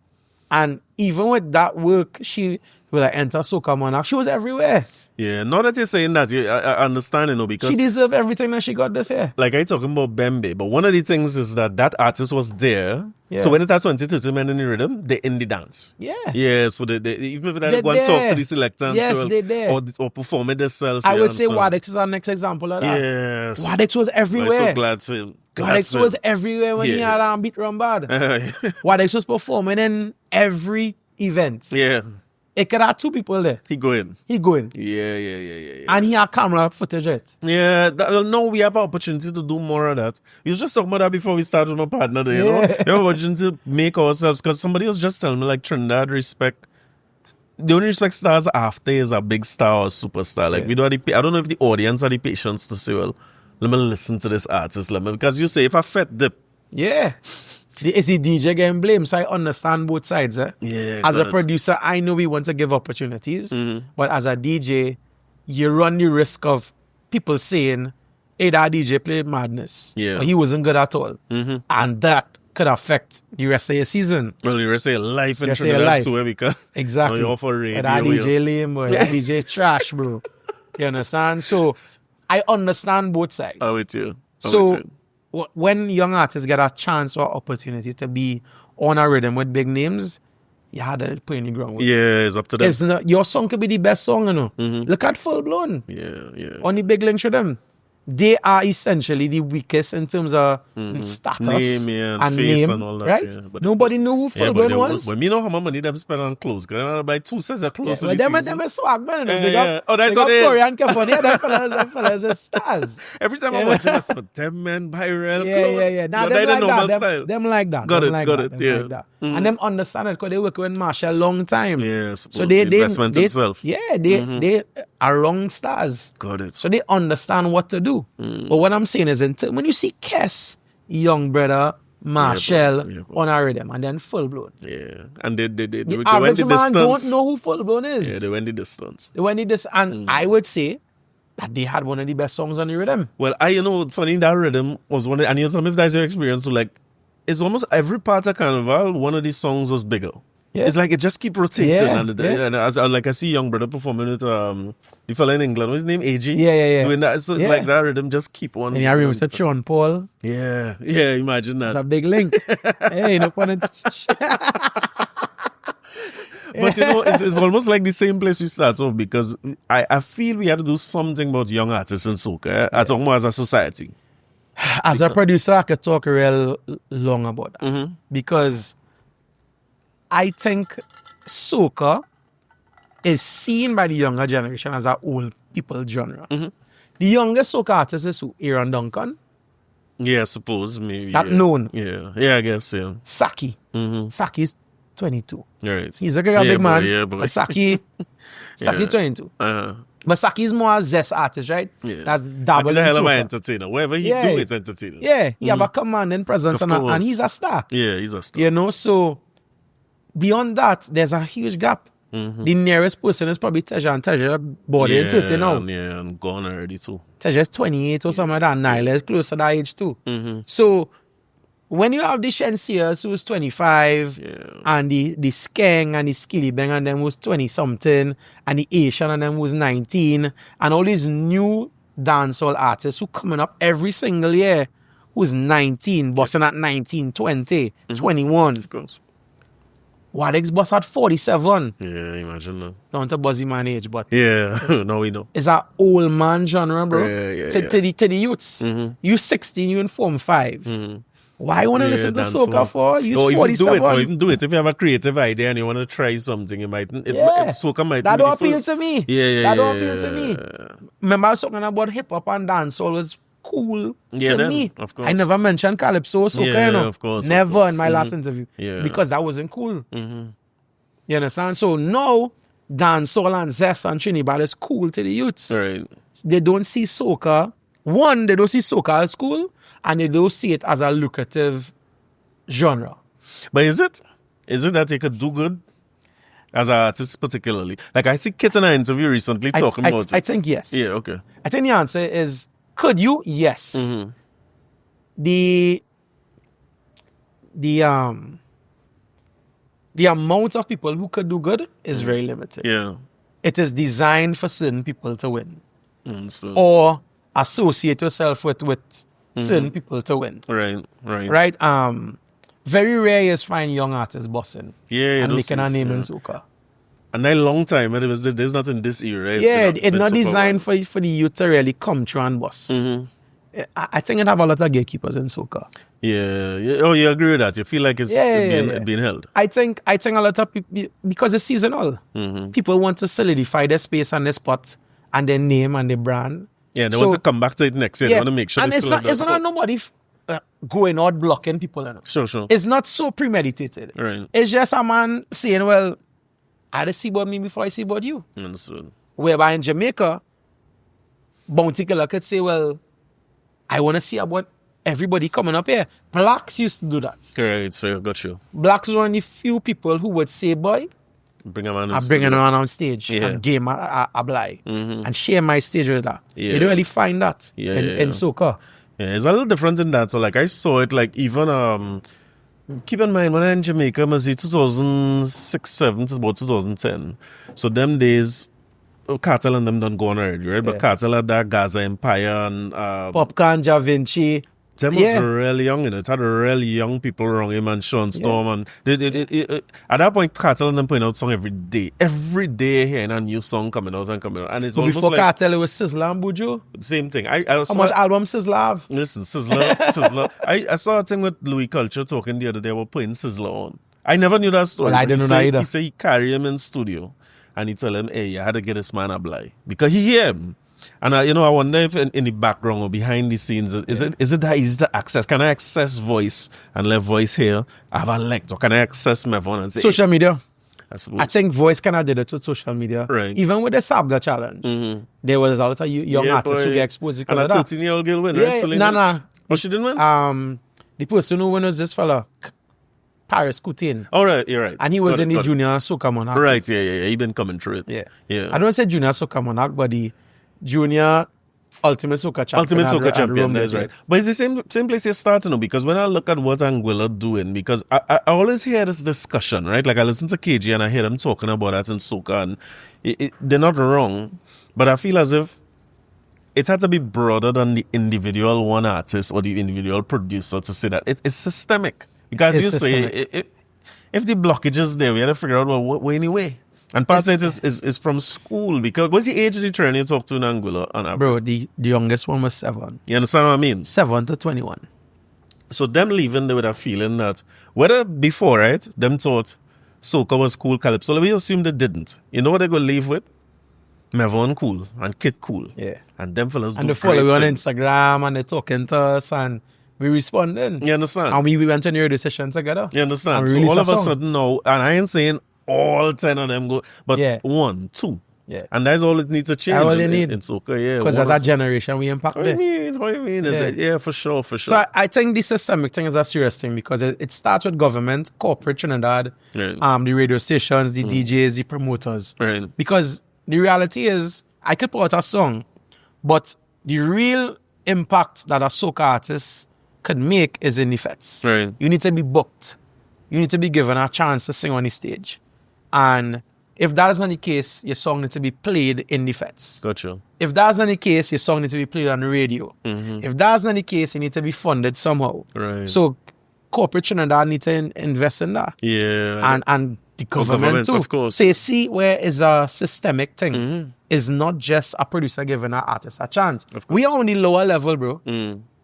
And even with that work, she will enter Soca Monarch. She was everywhere. Yeah, now that you're saying that, I understand, because she deserved everything that she got this year. Like I talking about Bembe, but one of the things is that artist was there. Yeah. So when it has 20-30 men in the rhythm, they in the dance. Yeah. Yeah, so they even if they go and talk to the selector they're there. Or perform it themselves. I would say Wadex is our next example of that. Yes. Wadex was everywhere. I'm so glad for him. Wadex was everywhere when he had Beat Run Bad. Wadex was performing in every event. Yeah. It could have 2 people there. He going. Yeah. And he had camera footage it. Yeah. No, we have an opportunity to do more of that. We was just talking about that before we started with my partner there, you know? We have an opportunity to make ourselves, because somebody was just telling me, like, Trinidad they only respect stars after he's a big star or superstar. Like, we don't have I don't know if the audience had the patience to say, well, let me listen to this artist. Because you say, if I fet dip. Yeah. Is the DJ getting blamed? So I understand both sides. Yeah. As a producer, I know we want to give opportunities. But as a DJ, you run the risk of people saying, hey, that DJ played madness. Yeah. Or he wasn't good at all. And that could affect the rest of your season. Well, the rest of your life in Trinidad too, because exactly. You're for radio. That DJ lame, or that DJ trash, bro. You understand? So I understand both sides. I'm with you. When young artists get a chance or opportunity to be on a rhythm with big names, you had to put in the ground. Yeah, it's up to them. Your song could be the best song, you know. Look at Full Blown. Yeah. On the big link rhythm. they are essentially the weakest in terms of status name and face name, and all that. right? Yeah. But Nobody knew who Full Blown was. But me know how much money them spend on clothes. Because I buy 2 sets of clothes Yeah, them are swag, man. Oh, that's what it is. Corie and Kevon. Yeah, them fellas are stars. Every time I watch it, I say, but them men buy real clothes. Yeah. Now, them like that. Got it. And them understand it because they work with Marshall a long time. Yeah, so they investment itself. Yeah, they are wrong stars. Got it. So they understand what to do. But what I'm saying is, when you see Kess, young brother, Marshall on a rhythm, and then Full Blown. Yeah, and they the went average the man distance. don't know who Full Blown is. Yeah, they went the distance. And I would say that they had one of the best songs on the rhythm. Well, funny, that rhythm was one of, and you tell me if that's your experience, so like, it's almost every part of Carnival, one of these songs was bigger. Yeah. It's like it just keep rotating. And as I see young brother performing with the fella in England, what's his name? AG? Yeah. Doing that. So it's like that rhythm just keep on. And I remember Mr. Sean Paul. Yeah, imagine that. It's a big link. Hey, no pun intended. But it's almost like the same place we start off because I feel we had to do something about young artists in soca, as almost as a society. As a producer, I could talk real long about that. Because I think soca is seen by the younger generation as an old people genre. The youngest soca artist is who? Aaron Duncan. Yeah, I suppose. Maybe. That known. Yeah, I guess, yeah. Saki. Saki is 22. Right. He's a big man. Yeah, boy. But Saki 22. But Saki is more a Zest artist, right? Yeah. That's double. He's a hell of an entertainer. Wherever he do, it's entertaining. Yeah, he have a commanding presence and he's a star. Yeah, he's a star. You know, so beyond that, there's a huge gap. The nearest person is probably Teja, and Teja body in 30 now. Yeah, and gone already too. Teja is 28 or something like that. Nyla is close to that age too. So when you have the Shenseers who's 25 and the Skeng and the Skilly Bang and them who's 20 something and the Asian and them who's 19 and all these new dancehall artists who coming up every single year who's 19, busting at 19, 20, 21. Of course. Wadix bust at 47. Yeah, imagine that. Not a buzzy man age, but yeah, no, we know. It's an old man genre, bro. Yeah. To the youths. You 16, you in Form 5. Why you want to listen to soca for? You're 47. Even do it. If you have a creative idea and you want to try something, soca might that be don't appeal to me. That don't appeal to me. Remember I was talking about hip-hop and dancehall was cool to me. Of course. I never mentioned Calypso or soca, you know. Of course. Never in my last interview. Because that wasn't cool. You understand? So now, dancehall and Zest and Trinidad is cool to the youths. Right. They don't see soca. One, they don't see soca as cool, and they don't see it as a lucrative genre. But is it that you could do good as an artist particularly? Like I see Kit in an interview recently talking about it. I think yes. Yeah, okay. I think the answer is, could you? Yes. The amount of people who could do good is very limited. Yeah. It is designed for certain people to win. Or associate yourself with certain people to win. Right? Very rare is find young artists bossing. Yeah, and making a name in soca. And a long time, there's not in this era. It's not designed for the youth to really come through and boss. I think it have a lot of gatekeepers in soca. Yeah. Oh, you agree with that? You feel like it's being held? I think a lot of people, because it's seasonal, people want to solidify their space and their spot and their name and their brand. Yeah, they want to come back to it next year. They want to make sure. And it's not nobody going out blocking people. You know? Sure. It's not so premeditated. Right. It's just a man saying, well, I had to see about me before I see about you. Understood. Whereby in Jamaica, Bounty Killer could say, well, I want to see about everybody coming up here. Blaxx used to do that. Correct, so got you. Blaxx was one of the few people who would say, boy, bring him on stage and game a blind and share my stage with that. You don't really find that in soca. Yeah, it's a little different in that. So like I saw it like even keep in mind when I'm in Jamaica, I must say 2006, 7 to about 2010. So them days Cartel and them done go on already, right? But Cartel had that Gaza Empire and Popcorn, Ja Vinci, Them was really young, It had really young people around him and Sean Storm. And at that point, Cartel and them putting out song every day. Every day hearing a new song coming out. And it's almost before like... Cartel, it was Sizzler and Buju. Same thing. How much album Sizzler have? Listen, Sizzler. I saw a thing with Louis Culture talking the other day about putting Sizzler on. I never knew that story. Well, I didn't know that either. He said he carry him in studio and he tell him, hey, you had to get this man a blind. Because he hear him. And I wonder if in the background or behind the scenes, is it that easy to access? Can I access voice and let voice here? I have a link. Or can I access Mevon and say... Social media. I think voice kind of did it with social media. Right. Even with the Sabga challenge, there was a lot of young artists who get exposed because of that. And a 13-year-old girl win, right? No. Oh, she didn't win? The person who won was this fella, Paris Coutin. Oh, right, you're right. And he was in the Junior Soca Monarch. Right, yeah. He been coming through it. Yeah. I don't say Junior Soca Monarch, but the Junior Ultimate Soca Champion. That's right. But it's the same place you're starting, because when I look at what Angula doing, because I always hear this discussion, right? Like I listen to KG and I hear them talking about that in Soca, and they're not wrong, but I feel as if it had to be broader than the individual one artist or the individual producer to say that. It's systemic. Because you say, if the blockage is there, we had to figure out, what anyway. And part of it is from school, because what's the age of the trainer you talk to in Angula? Bro, the youngest one was 7. You understand what I mean? 7 to 21. So them leaving there with a feeling that, whether before, right, them thought Soca was cool, Calypso, we assume they didn't. You know what they go leave with? Mevon cool and Kid cool. Yeah. And them fellas and they follow on Instagram and they talking to us and we responding. You understand? And we went to a radio session together. You understand? So all of a sudden now, and I ain't saying all 10 of them go, but 1, 2. Yeah. And that's all it needs to change. That's all you need. In Soca, yeah. Because as a generation, we impact it. What do you mean? Yeah, for sure. So I think the systemic thing is a serious thing, because it starts with government, corporate Trinidad, the radio stations, the DJs, the promoters. Right. Because the reality is, I could put out a song, but the real impact that a soca artist could make is in the fets. Right. You need to be booked. You need to be given a chance to sing on the stage. And if that is not the case, your song needs to be played in the fets. Gotcha. If that's not the case, your song needs to be played on the radio. If that's not the case, you need to be funded somehow. Right. So corporate Trinidad need to invest in that. Yeah. And the government too. Of course. So you see where is a systemic thing. It's not just a producer giving an artist a chance. We are on the lower level, bro.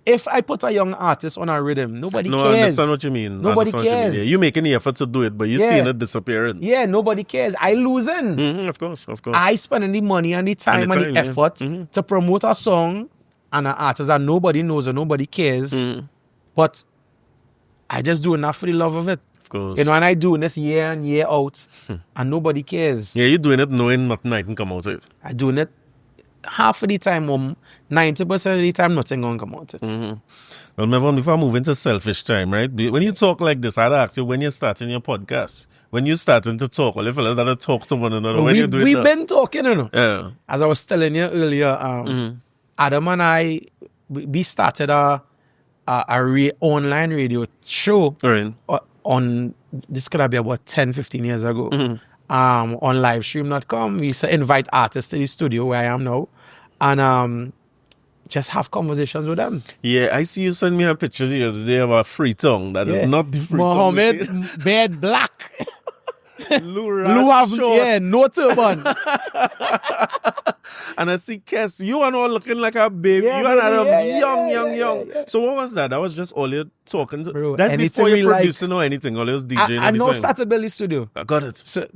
If I put a young artist on a rhythm, nobody cares. No, I understand what you mean. Nobody cares. You're making the effort to do it, but you're seeing it disappearing. Yeah, nobody cares. I losing. Of course. I spending the money and the time and the effort to promote a song and an artist that nobody knows or nobody cares. But I just do enough for the love of it. Of course. You know, and I doing this year in, year out, and nobody cares. Yeah, you're doing it knowing nothing can come out of it. I doing it half of the time, 90% of the time, nothing gonna come out of it. Well, Mevon, before I move into selfish time, right? When you talk like this, I'd ask you when you're starting your podcast, when you're starting to talk, well, if fellas that talk to one another, when you're doing we've been talking, you know. Yeah. As I was telling you earlier, Adam and I, we started a online radio show on, this could have been about 10, 15 years ago. On livestream.com. We used to invite artists to the studio where I am now and just have conversations with them. Yeah, I see you send me a picture the other day of a free tongue. That is not the free tongue. Mohammed Beard Black. Lou have, no turban. And I see Kes, you are not looking like a baby. You are young. Yeah. So what was that? That was just all you're talking to? Bro, that's before you're producing or anything, or you're DJing. I know started Belly Studio. I got it. So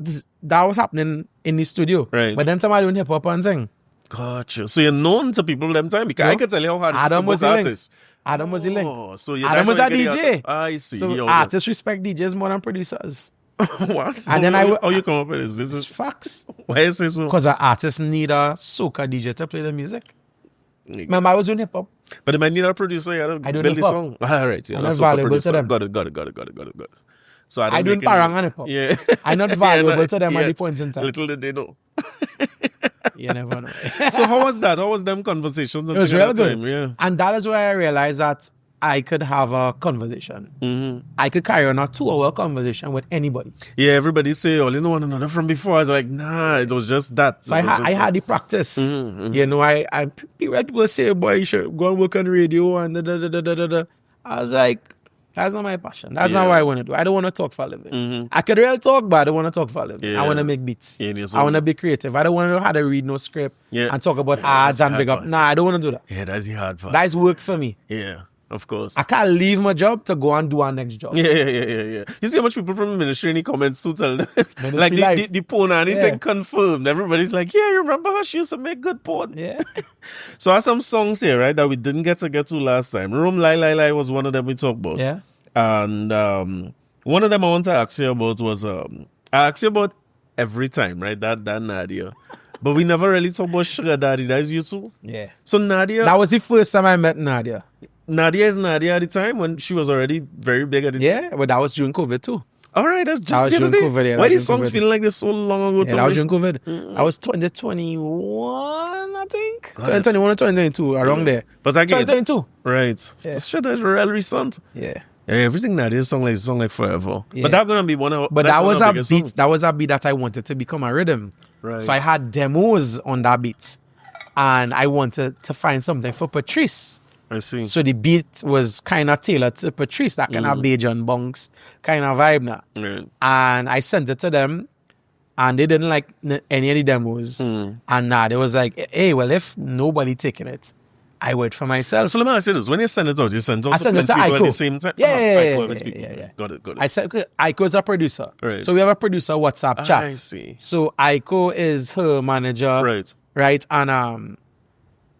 that was happening in the studio. Right. But then somebody doing hip-hop and thing. Gotcha. So you're known to people them time? Because I can tell you how hard Adam was artists. Adam was the link. So Adam was a DJ. I see. So artists respect DJs more than producers. What? And then how you come up with this? This is facts. Why is it so? Because an artist need a soca DJ to play the music. Remember, I was doing hip hop. But they might need a producer. I do build the song. All right, yeah. That's valuable to them. Got it. So I doing parang and hip hop. Yeah. I'm not valuable to them at the point in time. Little did they know. You never know. So how was that? How was them conversations? It was real good. Yeah. And that is where I realized that I could have a conversation. I could carry on a 2-hour conversation with anybody. Yeah, everybody say, oh, you know one another from before. I was like, nah, it was just that. So I had the practice. You know, people say, boy, you should go and work on radio and da. I was like, that's not my passion. That's not what I want to do. I don't want to talk for a living. I could really talk, but I don't want to talk for a living. Yeah. I want to make beats. Yeah, I want to be creative. I don't want to know how to read no script and talk about ads and big up. Nah, I don't want to do that. Yeah, that's the hard part. That's work for me. Yeah, of course. I can't leave my job to go and do our next job. Yeah. You see how much people from the ministry in the comments too tell them, like the porn and anything confirmed. Everybody's like, yeah, you remember her? She used to make good porn. Yeah. So I have some songs here, right, that we didn't get to last time. Room Lie was one of them we talked about. Yeah. And one of them I want to ask you about was, I asked you about Every Time, right? That Nadia. But we never really talked about Sugar Daddy. That is you too? Yeah. So Nadia... That was the first time I met Nadia. Nadia is Nadia at the time when she was already very big at the time? Yeah, but that was during COVID too. All right, that's just during COVID. Yeah, why these songs feeling like they're so long ago? Yeah, that was during COVID. I was 2021, I think. 2021 or 2022, around there. But again... 2022. Right. Yeah. Shit, that's really recent. Yeah. Yeah, everything Nadia's song like forever. Yeah. But that's gonna be one of... But that was a beat. Songs. That was a beat that I wanted to become a rhythm. Right. So I had demos on that beat. And I wanted to find something for Patrice. I see. So the beat was kind of tailored to Patrice, that kind of Bajan bunks kind of vibe now. Right. And I sent it to them, and they didn't like any of the demos. And they was like, hey, well, if nobody taking it, I wait for myself. So let me ask you this. When you send it out, you send it out to people at the same time? Yeah. Got it. I said, Aiko's a producer. Right. So we have a producer WhatsApp chat. I see. So Aiko is her manager. Right. And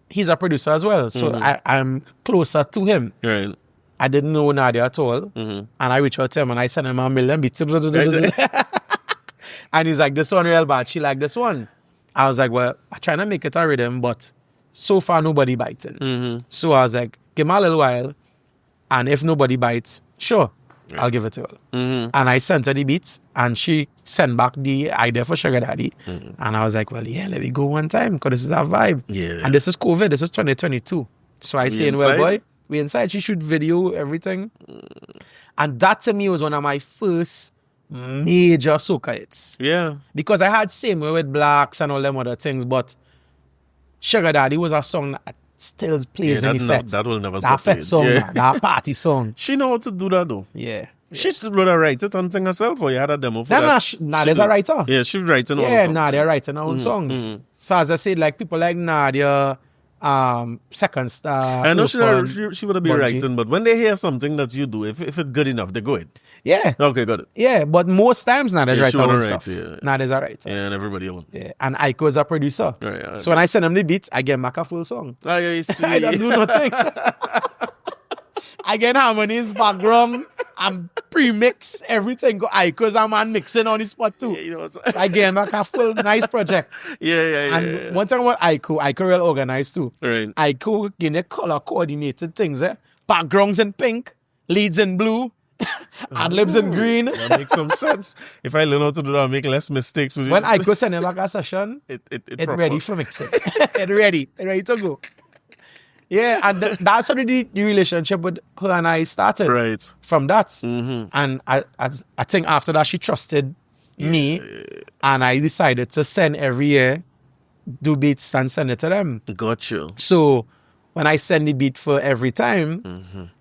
he's a producer as well. So I'm closer to him. Right. I didn't know Nadia at all. And I reached out to him and I sent him a million beats. And he's like, this one real bad. She like this one. I was like, well, I'm trying to make it a rhythm, but so far nobody biting. So I was like, give me a little while. And if nobody bites, sure, I'll give it to her. And I sent her the beats and she sent back the idea for Sugar Daddy. And I was like, well, yeah, let me go one time because this is our vibe. Yeah. And this is COVID. This is 2022. So I saying, well, boy, we inside. She shoot video, everything. And that to me was one of my first major soca hits. Yeah. Because I had same way with Blaxx and all them other things, but Sugar Daddy was a song that still plays in the fete. That will never that fete song, that party song. She know how to do that though. Yeah. She just wrote a write it and sing herself, or you had a demo for that? Nadia's a writer. Yeah, she's writing her own songs. Nadia writing her own songs. So as I said, like people like Nadia, Second Star. I know she would have been writing, but when they hear something that you do, if it's good enough, they go in. Yeah. Okay, got it. Yeah, but most times Nadia's writing her own stuff. Yeah. Nadia's a writer. Yeah, and everybody else. Yeah, and Aiko is a producer. Right. So when I send him the beats, I get back a full song. Oh, yeah, you see. I don't do nothing. I get harmonies, background, and pre-mix everything. Aiko's a man mixing on the spot too. Yeah, you know what so I get back a full nice project. Yeah. And one thing about Aiko real organized too. Right. Aiko give me color coordinated things. Backgrounds in pink, leads in blue, and libs in green. That makes some sense. If I learn how to do that, I'll make less mistakes. With when Aiko send back a session, it's ready for mixing. It's ready to go. Yeah, and that's how the relationship with her and I started. Right. From that. And I think after that, she trusted me. And I decided to send every year, do beats and send it to them. Got you. So when I send the beat for Every Time,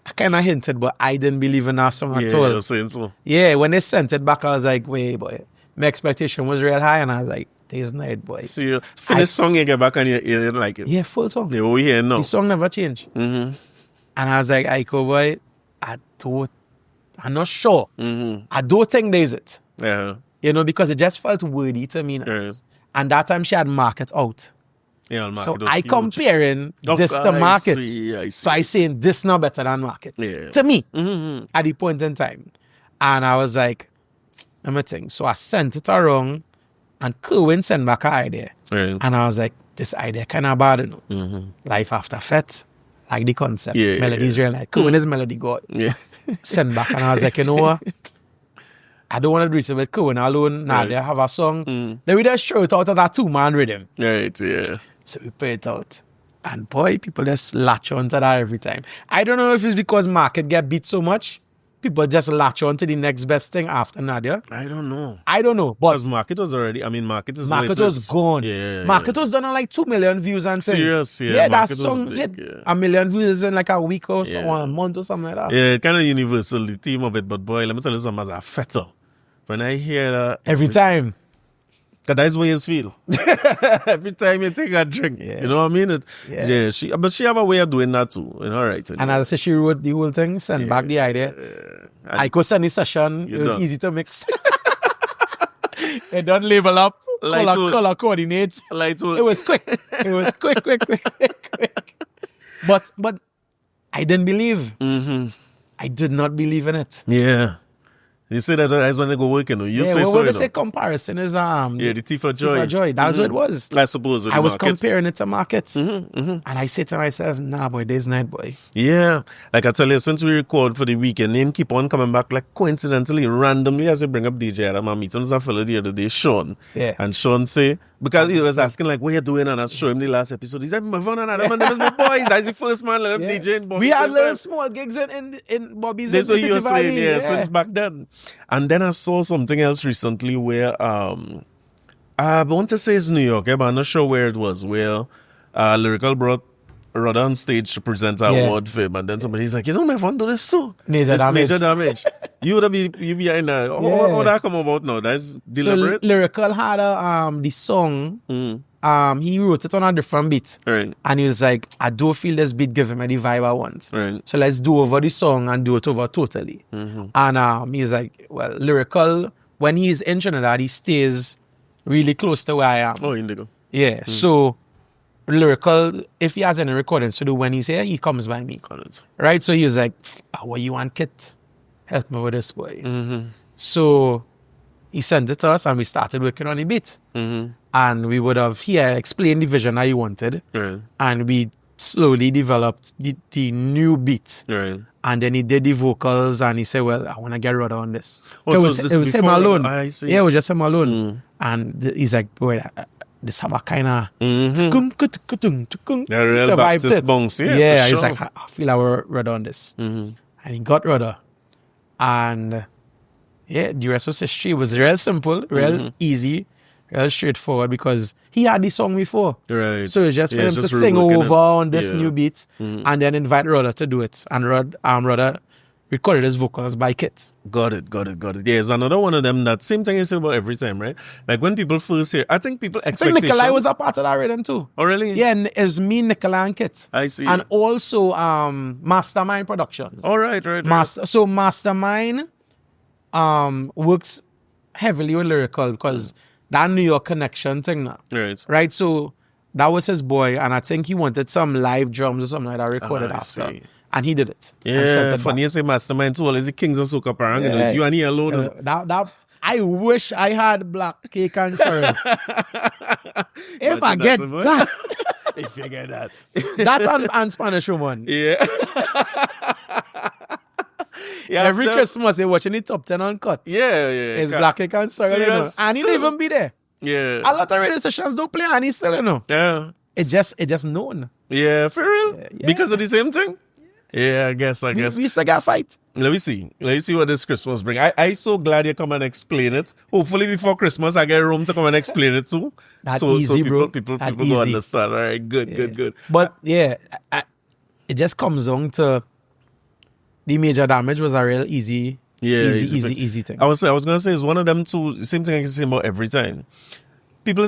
I kind of hinted, but I didn't believe in that song at all. Yeah, saying so. Yeah, when they sent it back, I was like, wait, boy. My expectation was real high, and I was like, there's no it, boy. So you finish song, you get back and you didn't like it? Yeah, full song. Yeah, what we hear now. The song never changed. And I was like, Aiko, boy, I'm not sure. I don't think there's it. Yeah. You know, because it just felt wordy to me. Yes. And that time she had market out. Yeah, so I comparing this to market. I see. So I saying this now better than market. Yeah. To me, at the point in time. And I was like, let me think. So I sent it around and Corie sent back an idea. Right. And I was like, this idea kind of bad, you know. Life after fete, like the concept. Melody's real like Corie is melody god. Yeah. Send back and I was like, you know what? I don't want to do it with Corie alone. Nadia have a song. Then we just throw it out of that 2-man rhythm. Right, yeah. So we put it out. And boy, people just latch on to that every time. I don't know if it's because market get beat so much. People just latch on to the next best thing after Nadia. I don't know. But because market was already, market was gone. Yeah, market was done on like 2 million views and things. Serious, yeah. Yeah, that song hit 1 million views in like a week or so, or a month or something like that. Yeah, kind of universal, the theme of it. But boy, let me tell you something as a fetter. When I hear that... Every time. Because that's the way you feel. Every time you take a drink. You know what I mean? But she have a way of doing that too. You know, right? And as I said, she wrote the whole thing, sent back the idea. I could send the session. It was easy to mix. It don't label up. Color coordinate. It was quick. Quick. But I didn't believe. Mm-hmm. I did not believe in it. Yeah. You say that as when they go working, you say so. When they say comparison is the Tea for Joy. That's what it was. I suppose. I was comparing it to markets, and I say to myself, "Nah, boy, there's night, boy." Yeah, like I tell you, since we record for the weekend, name keep on coming back, like coincidentally, randomly, as I bring up DJ Adam, I'm meeting some fellow the other day, Sean. Yeah, and Sean say because he was asking like, "What you doing?" And I show him the last episode. He said, "Mevon and Adam, them is my boys. That's the first man let him DJ in Bobby." We had little small gigs in Bobby's. That's what you were saying, since back then. And then I saw something else recently where I want to say it's New York, but I'm not sure where it was, where Lyrical brought Rudder on stage to present an award for him, and then somebody's like, Mevon do this too. Major damage. You be in there. How that come about now? That's deliberate. So Lyrical had the song. He wrote it on a different beat. Right. And he was like, I don't feel this beat giving me the vibe I want. Right. So let's do over the song and do it over totally. Mm-hmm. And he's like, well, Lyrical, when he's in Trinidad, he stays really close to where I am. Oh, Indigo. Yeah. So Lyrical, if he has any recordings to do when he's here, he comes by me. Got it. Right? So he was like, what you want, Kit? Help me with this, boy. Mm-hmm. So he sent it to us and we started working on the beat. Mm-hmm. And we would have explained the vision that he wanted. Right. And we slowly developed the new beat. Right. And then he did the vocals and he said, well, I want to get Rudder on this. Oh, it was him alone. I see. Yeah, it was just him alone. And he's like, boy, this have a kind of... The real Baptist bounce. Yeah, he's like, I feel I want Rudder on this. Mm-hmm. And he got Rudder. And the rest was history. It was real simple, real easy, real straightforward because he had the song before. Right. So it's just for him to sing over on this new beat and then invite Rudder to do it. And Rudder recorded his vocals by Kit. Got it. Yeah, it's another one of them that same thing you say about every time, right? Like when people first hear, I think people expect. Nikolai was a part of that rhythm too. Oh, really? Yeah, and it was me, Nikolai, and Kit. I see. And also Mastermind Productions. All right. So Mastermind works heavily with Lyrical because that New York connection thing now. Right. So that was his boy, and I think he wanted some live drums or something like that recorded after. See. And he did it. Yeah, funny you say Mastermind too. Is the Kings of Soca Parang? It's you and he alone. I wish I had black cake and syrup. If I get that. If you get that. That's on Spanish Woman. Yeah. Every Christmas, they're watching the top 10 uncut. Yeah. It's black cake and syrup. And he'll even be there. Yeah. A lot of radio stations don't play and he's still, Yeah. It's just known. Yeah, for real? Yeah. Because of the same thing? Yeah, I guess. We used to get a fight. Let me see what this Christmas bring. I'm so glad you come and explain it. Hopefully before Christmas, I get room to come and explain it too. That's easy, bro. People go understand. All right, good. But it just comes down to the major damage was a real easy thing. I was going to say it's one of them too. Same thing I can say about every time. People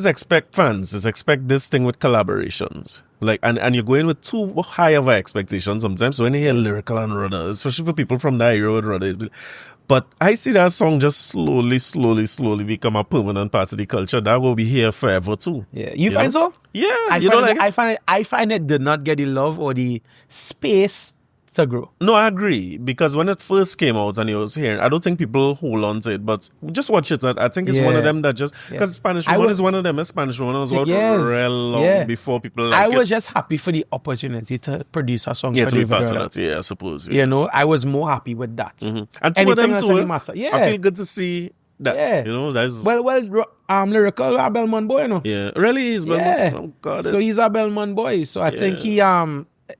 fans expect this thing with collaborations. Like, and you're going with too high of an expectation sometimes. So when you hear Lyrical and Rudder, especially for people from that era with Rudder, but I see that song just slowly become a permanent part of the culture. That will be here forever too. Yeah. You find so? Yeah. I find it did not get the love or the space to grow. No, I agree. Because when it first came out and you was hearing, I don't think people hold on to it, but just watch it. I think it's one of them that just, because Spanish Woman is one of them. Spanish Woman was out real long before people like it. I was just happy for the opportunity to produce a song. Yeah, to be part of that. Yeah, I suppose. Yeah. You know, I was more happy with that. Mm-hmm. And two of them too. matter. Yeah. I feel good to see that. Yeah. You know, that's lyrical a Belmont boy, you know. yeah. Really, he's Belmont. Yeah. Oh, God. So he's a Belmont boy. So I think he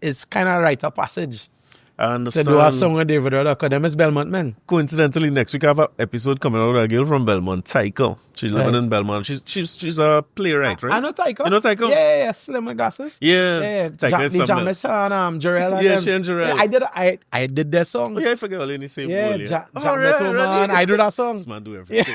is kind of rite of passage I to understand. do a song with David Rudder, because them is Belmont men. Coincidentally, next week I have an episode coming out with a girl from Belmont, Tycho. She's living in Belmont. She's a playwright, right? I know Tycho. You know Tycho? Yeah, slim with glasses. Yeah. Tycho is something else. and Jarrell. Yeah, she and Jarrell. Yeah, I did their song. Oh, yeah, I forget all in the same Yeah, role, yeah. man. I do that song. This man do everything.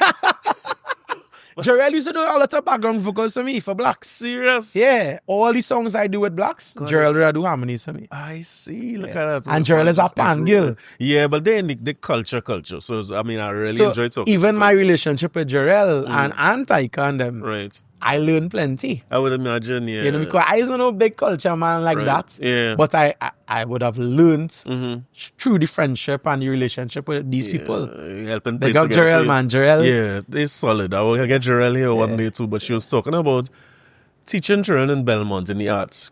Jarrell used to do all the background vocals for me, for Blaxx. Serious? Yeah, all the songs I do with Blaxx, Jarrell will do harmonies for me. I see. Look at that. And Jarrell is a pan girl. Yeah, but they in the culture. So, I mean, I really enjoyed talking even to my relationship with Jarrell and Tycho and them, right. I learned plenty. I would imagine, yeah. You know, because I isn't no big culture man like that. Yeah. But I would have learned through the friendship and the relationship with these people. Helping They got Jarrell, man. Jarrell. Yeah, they're solid. I will get Jarrell here one day too, but she was talking about teaching children in Belmont in the arts.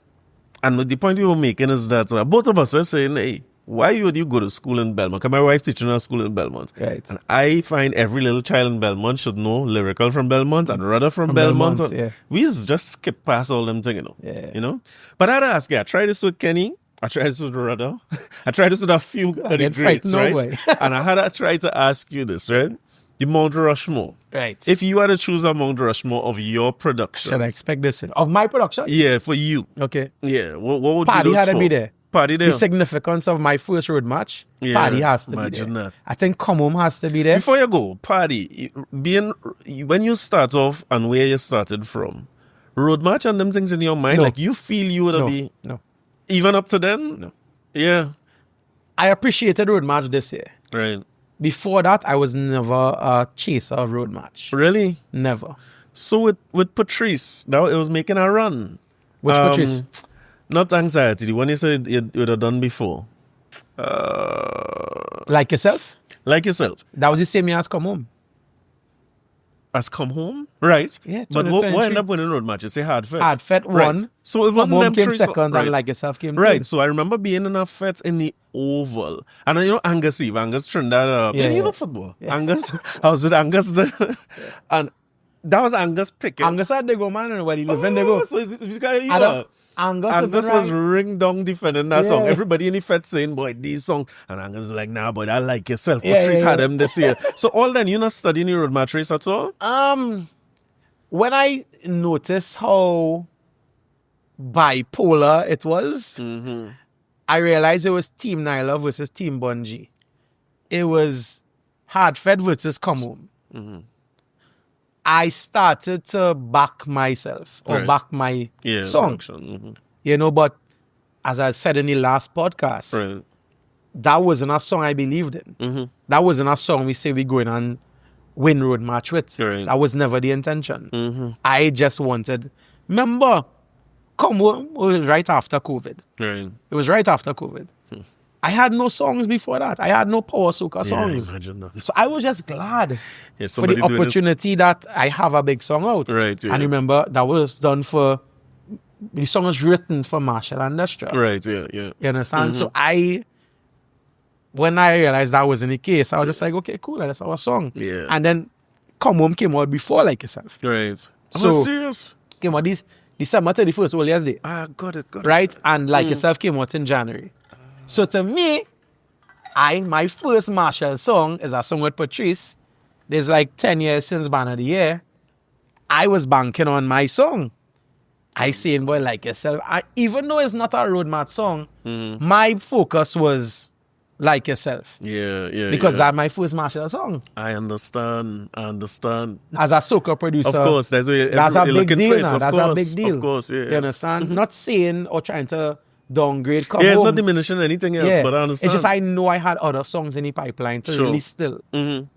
And the point we were making is that both of us are saying, hey, why would you go to school in Belmont? Because my wife's teaching her school in Belmont. Right. And I find every little child in Belmont should know lyrical from Belmont and Rudder from Belmont. Yeah. We just skip past all them things, you know. Yeah. You know? But I'd ask you, I tried this with Kenny. I tried this with Rudder. I tried this with a few of the greats, right? And I had to try to ask you this, right? The Mount Rushmore. Right. If you had to choose a Mount Rushmore of your production. Should I expect this? Of my production? Yeah, for you. Okay. Yeah. What would Paddy be those had to for? be there. Paddy there. The significance of my first road match, Paddy has to be there. That. I think Come Home has to be there. Before you go, Paddy, when you start off and where you started from, road match and them things in your mind, like you feel you would be... No. Even up to then? No. Yeah. I appreciated road match this year. Right. Before that, I was never a chaser of road match. Really? Never. So with Patrice, now it was making a run. Which Patrice? Not Anxiety, the one you said you would have done before. Like Yourself? Like Yourself. That was the same year as Come Home. As Come Home? Right. Yeah, but what ended up winning road match? You say Hard Fet. Hard Fet won. Right. So it wasn't them came three. second Right. and Like Yourself came right. third. So I remember being in a fet in the Oval. And you know Angus Eve, Angus Trinidad. You know football. Yeah. Angus. I was with Angus there. And that was Angus picking. Angus had they go, man, and where he live and they go. So it's got Angus was ring down defending that song. Everybody in the fet saying, boy, these songs. And Angus is like, nah, boy, I Like Yourself. Patrice had them this year. So all then, you're not studying your road match race at all? When I noticed how bipolar it was, I realized it was Team Nyla versus Team Bungie. It was Hard Fed versus Come Home. I started to back myself or back my song. You know, but as I said in the last podcast, that wasn't a song I believed in. That wasn't a song we say we're going on win road match with. That was never the intention. I just wanted... Remember, Come Home was right after COVID. It was right after COVID. I had no songs before that. I had no Power Soca songs. Imagine that. So I was just glad for the opportunity that I have a big song out. And remember, that was done for... The song was written for Marshall and Destra. You understand? So when I realized that wasn't the case, I was just like, okay, cool, that's our song. And then Come Home came out before Like Yourself. So serious? Came out this December 31st, All Year's Day. Got it. Right? And Like Yourself came out in January. So to me, my first Marshall song is a song with Patrice. There's like 10 years since Band of the Year. I was banking on my song. I saying, boy, Like Yourself. Even though it's not a road match song, my focus was Like Yourself. Because that's my first Marshall song. I understand. As a soca producer. Of course. That's a big deal now. That's a big deal. Of course, You understand? Not saying or trying to downgrade Come Home. Home. It's not diminishing anything else, but I understand. It's just I know I had other songs in the pipeline to release still.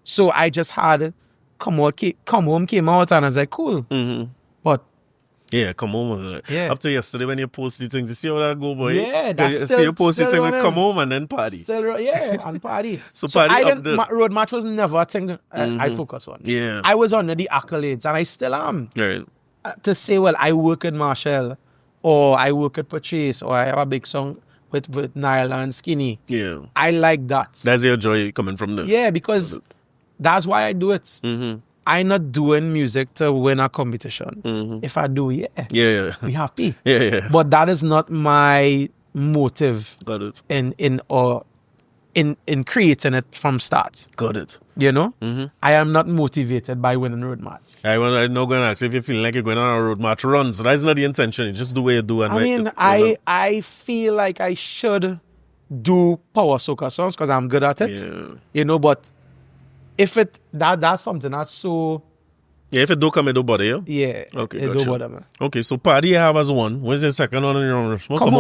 So I just had Come Home came out and I was like, cool. But Come Home. Up to yesterday when you post the things, you see how that go, boy? That's still, you post the thing with Come Home and then Party. And Party. so Party road match was never a thing I focus on. I was under the accolades and I still am. To say, well, I work with Marshall or I work with Patrice or I have a big song with Nyla and Skinny. I like that. That's your joy coming from there. Because that's why I do it. I'm not doing music to win a competition. If I do, we happy. But that is not my motive. Got it. In creating it from start. Got it. You know? I am not motivated by winning road match. I'm not going to ask if you feel like you're going on a road match run. So that's not the intention. It's just the way you do it. I feel like I should do power soca songs because I'm good at it. Yeah. You know, but if that's something that's so... Yeah, if it don't come, it don't bother you? Yeah. Okay, it don't bother me. Okay, so Party you have as one. When's the second one in your own? Come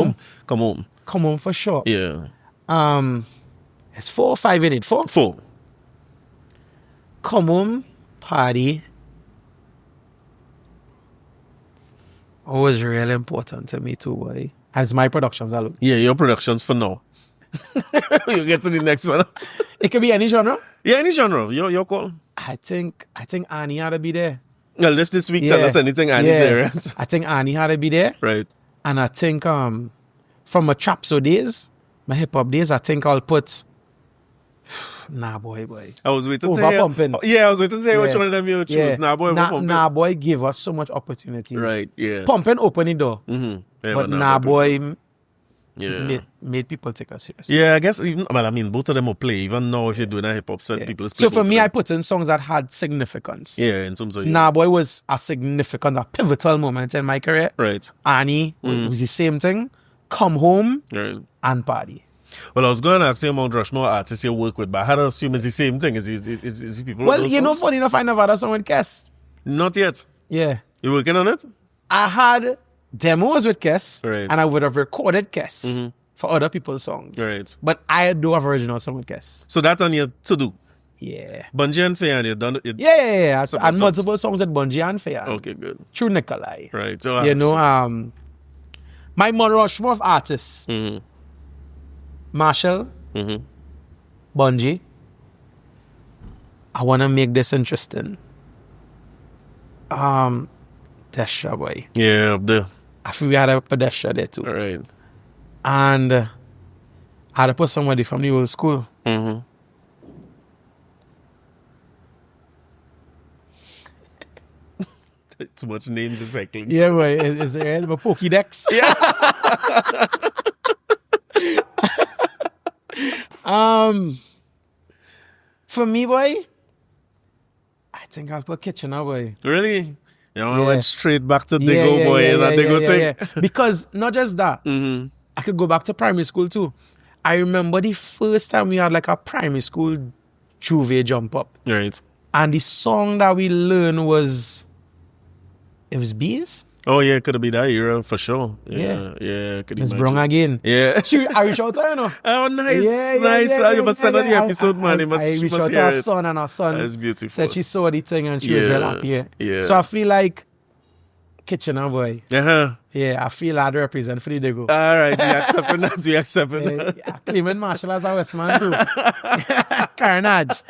home. Come home for sure. Yeah. It's 4 or 5 in it. 4? 4. Come home, Party. Always really important to me too, boy. As my productions are. Yeah, your productions for now. You get to the next one. It could be any genre. Yeah, any genre. Your call. I think Annie had to be there. Well, this week tell us anything Annie there. Right? I think Annie had to be there. Right. And I think from my trap so days, my hip hop days, I think I'll put Nah Boy. I was waiting over to hear. Pumpin. Yeah, I was waiting to hear which one of them you choose. Nah Boy over Pumpin. Nah Boy gave us so much opportunity. Right, yeah. Pumpin opened the door. Yeah, but Nah Boy yeah. made people take us serious. Yeah, I guess both of them will play. Even now if you're doing a hip hop set, people So for me, I put in songs that had significance. Yeah, in terms of Nah Boy was a pivotal moment in my career. Right. Annie was the same thing. Come Home and Party. Well, I was going to ask you about Rushmore artists you work with, but I had to assume it's the same thing. Is people? Well, you know, funny enough, I never had a song with Kes. Not yet. Yeah. You working on it? I had demos with Kes, right. And I would have recorded Kes for other people's songs. Right. But I do have original song with Kes. So that's on your to-do? Yeah. Bungie and Fayan, you done it? Yeah. And multiple songs with Bungie and Fayan. Okay, good. Through Nikolai. Right. So, you know, my Mount Rushmore of artists, Marshall, Bungie. I want to make this interesting. Desha, boy. Yeah, up there. I feel we had a Desha there too. All right. And I had to put somebody from the old school. Too much names is cycling. Yeah, boy. It's a hell of a Pokédex. Yeah. For me, boy, I think I'll put Kitchener, boy. Really? You know, I went straight back to Digo, boy. Is that Digo thing? Yeah. Because not just that, I could go back to primary school too. I remember the first time we had like a primary school Juve jump up. Right. And the song that we learned was Bees. Oh, yeah, could have been that era for sure. Yeah. Miss Brown again. Yeah. I reached out to her, you know. Oh, nice. Nice. You must send her the episode, man. I reached out to her son, and her son That's beautiful. said she saw the thing and she was really happy. Yeah. So I feel like Kitchener, boy. Uh-huh. Yeah, I feel I'd represent for the Digo. All right, we accepting that. Yeah, Clement Marshall as a Westman too. Carnage.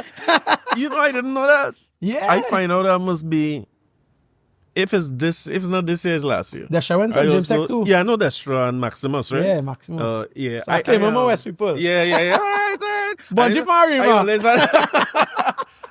You know, I didn't know that. Yeah. I find out that must be, if it's not this year, it's last year. Desha went some gym sec too. Yeah, I know Destra and Maximus, right? Yeah, Maximus. Yeah. So I claim them West people. Yeah. All right. Bungie Marima.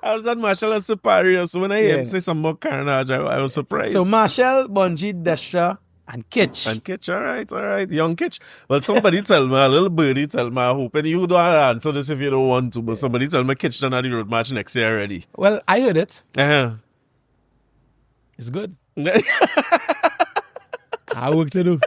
I was at Marshall and Superior, so when I hear him say some more Carnage, I was surprised. So Marshall, Bungie, Destra, and Kitch. All right. Young Kitch. Well, somebody tell me, a little birdie tell me, I hope, and you don't answer this if you don't want to, but somebody tell me Kitch done at the road match next year already. Well, I heard it. Uh-huh. It's good. I work to do.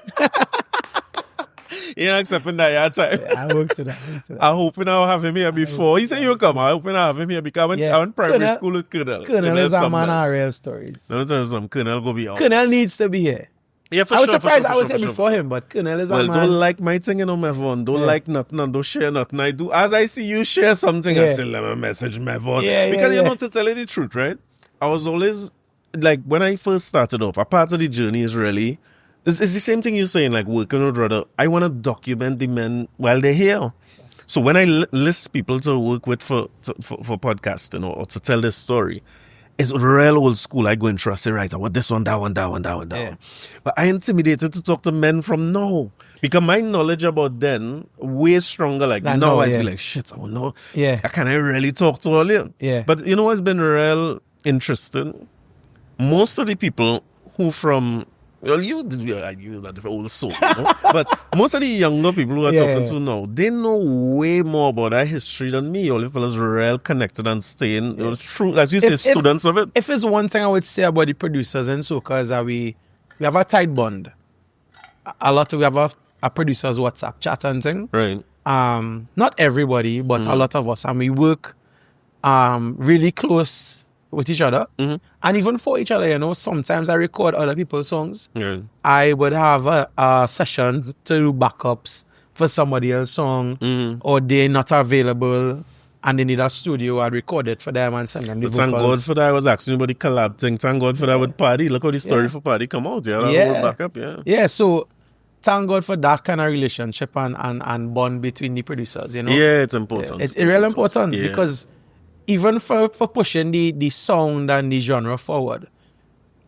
You're not accepting that your time. I work to that. I'm hoping I'll have him here before. He said you'll come. I'm hoping I'll have him here because I went primary school with Colonel. Colonel is a man of real stories. Let me tell you something. Colonel go be out. Colonel needs to be here. Yeah, for I was sure, surprised for I was sure, here before him, but Colonel is a man. Well, don't like my thing, you know, Mevon. Don't like nothing and don't share nothing. I do. As I see you share something, I still let me message Mevon. Because you know, to tell you the truth, right? I was always, like, when I first started off, a part of the journey is really, it's the same thing you're saying, like working with brother. I want to document the men while they're here. So when I list people to work with for podcasting or to tell this story, it's real old school. I go and trust it, right? I want this one, that one, that one, that one, that one. But I intimidated to talk to men from now. Because my knowledge about them way stronger. Like now I be like, shit, I don't know. Yeah. I can't really talk to all you. Yeah. But you know what's been real interesting? Most of the people who from you use that old soul, you know? But most of the younger people who are talking to now, they know way more about that history than me. All the fellas real connected and staying true, as you say, students of it. If it's one thing I would say about the producers in Soca is that we have a tight bond. We have a producer's WhatsApp chat and thing. Right. Not everybody, but a lot of us, and we work really close with each other, and even for each other, you know. Sometimes I record other people's songs. I would have a session to do backups for somebody else's song, or they're not available and they need a studio. I'd record it for them and send them the vocals. Thank God for that. I was asking you about the collab thing. Thank God for that with Paddy. Look how the story for Paddy come out. Backup. Yeah, so thank God for that kind of relationship and bond between the producers, you know. Yeah, it's important. It's really important because even for pushing the sound and the genre forward,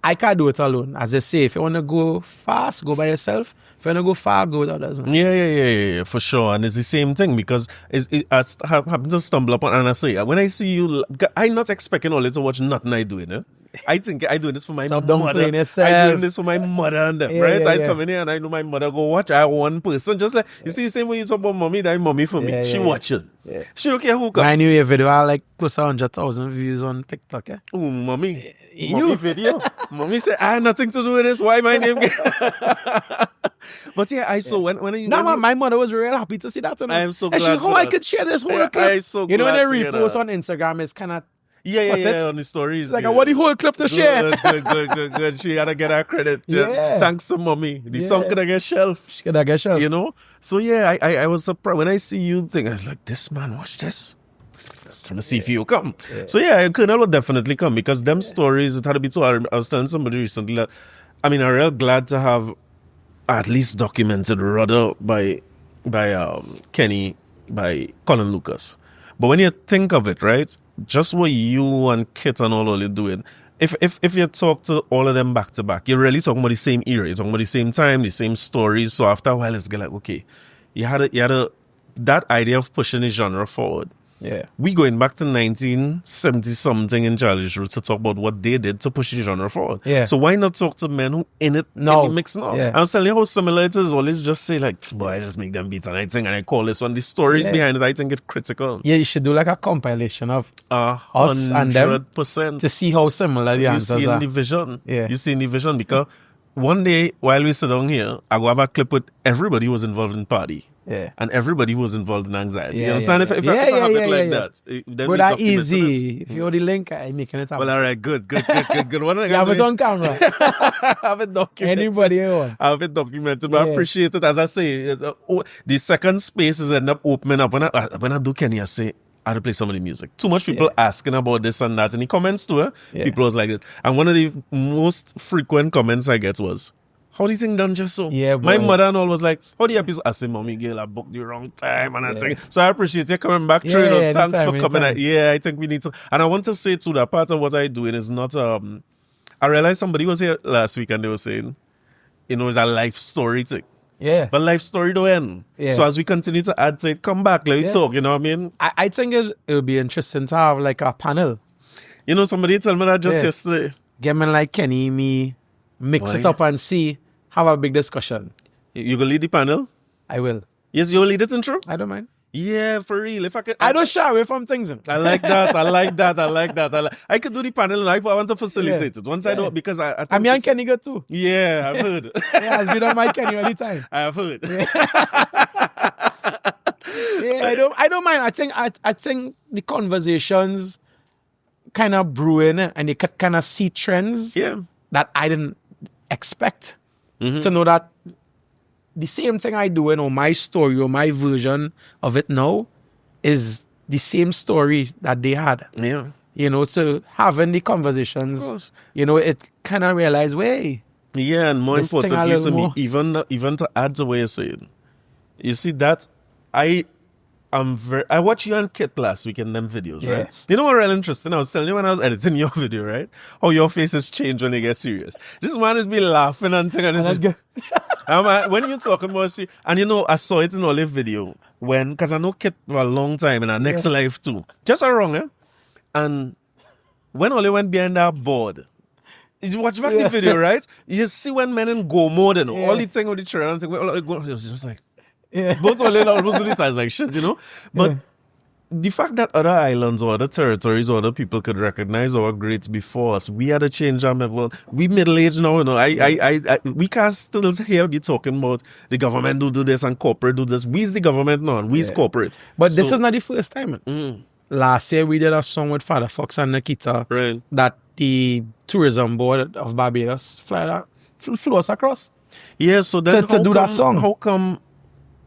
I can't do it alone. As I say, if you want to go fast, go by yourself. If you want to go far, go with others. Yeah, for sure. And it's the same thing because I happen to stumble upon, and I say, when I see you, I'm not expecting all to watch nothing I do, you know. I think I do this for my mother. I do this for my mother and them, right? I come in here and I know my mother go watch. I one person, just like, you see the same way you talk about mommy, that mommy for me. She watching. She don't care who comes. My new video, I like close to 100,000 views on TikTok. Oh, mommy. Mommy video. Mommy said, I had nothing to do with this. Why my name? But yeah, I saw when my mother was real happy to see that. I am so glad. And she, I could share this whole clip. I'm so glad. You know, when they repost on Instagram, it's kind of. Yeah, on the stories. It's like, I want the whole clip to share. Good. She had to get her credit. Thanks to mommy. The song could have get shelf. She could have get shelf. You know? So yeah, I was surprised. When I see you think, I was like, this man, watch this. Trying to see if you come. So yeah, Colonel will definitely come because them stories, it had to be told. I was telling somebody recently that, I mean, I'm real glad to have at least documented rather by Kenny, by Colin Lucas. But when you think of it, right, just what you and Kit and all are doing, if you talk to all of them back to back, you're really talking about the same era, you're talking about the same time, the same stories. So after a while, it's like, okay, you had that idea of pushing the genre forward. Yeah. We going back to 1970 something in Childish Roots to talk about what they did to push the genre forward. Yeah. So why not talk to men who in the mix now? Yeah. I'm telling you how similar it is. Always just say like, boy, I just make them beats and I think and I call this one. The stories behind it, I think it's critical. Yeah, you should do like a compilation of us and them 100% to see how similar the answers are. You see in the vision. Yeah. You see in the vision because one day while we sit down here, I go have a clip with everybody who was involved in party. Yeah. And everybody who was involved in anxiety. Yeah, you understand? If I have it like that. Then but that easy. If you're the link, I'm making it happen. Well, all right, good. One you have it on camera. I have it documented. Anybody else? I have it documented, but I appreciate it. As I say, the second spaces end up opening up. When I do Kenny, I say, I have to play some of the music. Too much people asking about this and that in the comments too. People was like this. And one of the most frequent comments I get was, how do you think done just so? Yeah, my mother and all was like, how do you episode? I say, mommy, girl, I booked the wrong time. And I think, so I appreciate you coming back. Thanks for coming. I think we need to. And I want to say too, that part of what I do is not, I realized somebody was here last week and they were saying, you know, it's a life story thing. Yeah. But life story don't end. Yeah. So as we continue to add to it, come back, let me talk, you know what I mean? I think it'll be interesting to have like a panel. You know, somebody told me that just yesterday. Get me like Kenny, me, mix it up and see, have a big discussion. You gonna lead the panel? I will. Yes, you'll lead it in true? I don't mind. Yeah, for real. If I could, I don't shy away from things. I like that. I could do the panel and I want to facilitate it. Once I do it, because I me and Kenny go too. Yeah, I've heard. It's been on my Kenny all the time. I have heard. I don't mind. I think the conversations kind of brewing and you could kind of see trends that I didn't expect to know that the same thing I do, you know, my story or my version of it now is the same story that they had. Yeah. You know, so having the conversations, you know, it kind of realize, way. Yeah, and more importantly to me, even to add to what you're saying, you see that I I watched you and Kit last week in them videos, Yeah. right? You know what really interesting? I was telling you when I was editing your video, right? How your faces change when they get serious. This man is be laughing and thing and when you're talking about and you know, I saw it in Olive video because I know Kit for a long time in our next life too. Just wrong, eh? And when Olive went behind that board, you watch back the video, right? You see when men in go mode and all the thing with the trail and thing, it's just like, both Olive almost do this as like shit, you know? But the fact that other islands or other territories or other people could recognize our greats before us, we had to change our level. We middle-aged now, you know. We can't still hear you talking about the government do this and corporate do this. We's the government now and we's corporate. But this is not the first time. Last year we did a song with Father Fox and Nikita that the tourism board of Barbados flew us across. Yeah, so then to do that song. How come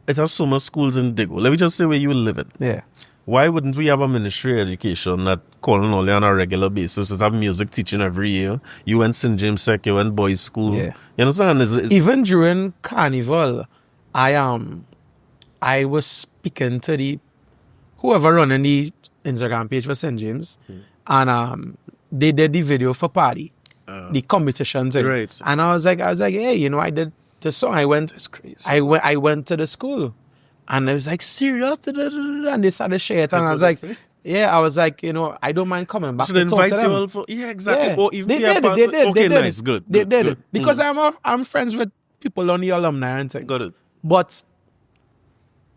it has summer schools in Digo? Let me just say where you live in. Yeah. Why wouldn't we have a ministry of education that calling only on a regular basis? It have music teaching every year. You went St. James Sec, you went boys' school. Yeah. You understand? Even during Carnival, I was speaking to the whoever running the Instagram page for St. James, and they did the video for party, the competition thing. Right. And I was like, hey, you know, I did the song. It's crazy. I went to the school. And I was like, serious? And they started sharing it. And I was like, I was like, you know, I don't mind coming back. Should invite you all for, exactly. Yeah. Or even They be a did, part they of, did, okay, they did nice, good. They did good. it. Because I'm friends with people on the alumni and things. Got it. But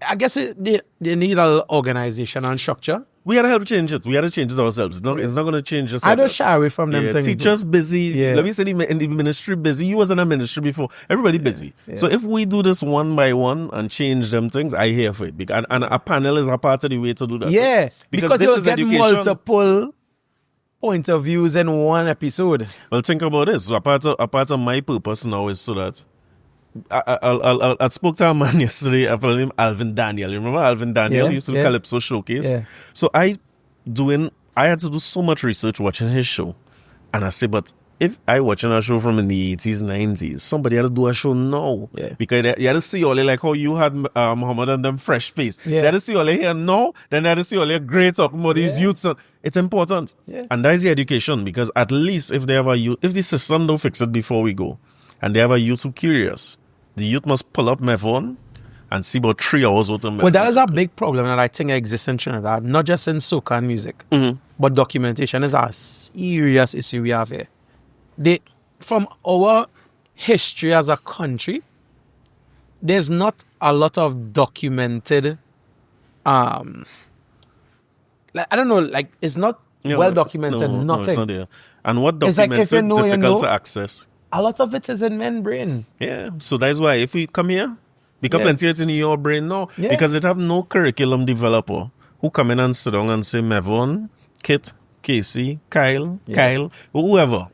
I guess they need a little organization and structure. We had to help change it. We had to change it ourselves. It's not going to change us. I don't shy away from them things. Teachers busy. Yeah. Let me say in the ministry busy. You was in a ministry before. Everybody busy. Yeah. So if we do this one by one and change them things, I hear for it. And a panel is a part of the way to do that. Yeah. Because this you'll is get education. multiple point of views in one episode. Well, think about this. A part of my purpose now is so that I spoke to a man yesterday. I found him Alvin Daniel. You remember Alvin Daniel? He used to do Calypso Showcase. Yeah. So I had to do so much research watching his show. And I say, but if I watching a show from in the 80s, 90s, somebody had to do a show now. Yeah. Because you had to see all like how you had Muhammad and them fresh face. Yeah. They had to see all here now. Then they had to see all great talking about these youths. It's important. Yeah. And that is the education. Because at least if they have a youth, if the system don't fix it before we go, and they have a youth who curious, the youth must pull up Mevon and see about 3 hours worth of Mevon. Well, that is a big problem that I think exists in Trinidad, not just in soca and music, but documentation is a serious issue we have here. From our history as a country, there's not a lot of documented, I don't know, like it's not well documented, nothing. No, it's not there. And what It's like documented, if you know, difficult to access. A lot of it is in men's brain. Yeah, so that's why if we come here, because plenty of it in your brain now, because it have no curriculum developer who come in and sit down and say, Mevon, Kit, Casey, Kyle, whoever,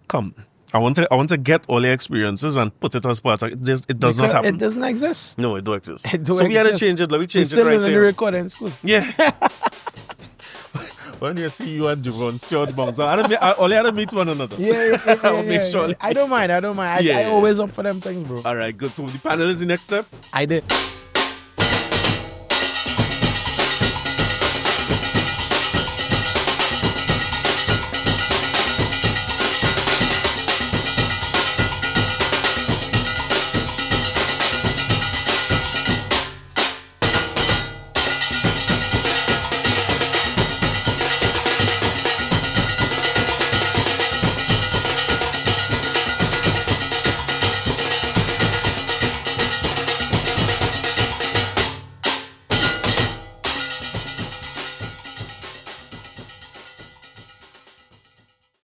come. I want to get all the experiences and put it as part of it. It does not happen. It doesn't exist. No, it don't exist. We had to change it. Let me change it right here. here. Recording in school. Yeah. When you see you and Devon, Stuart Bongs, only had to meet one another. Yeah. Make sure. I don't mind. I always up for them things, bro. All right, good. So the panel is the next step. I did.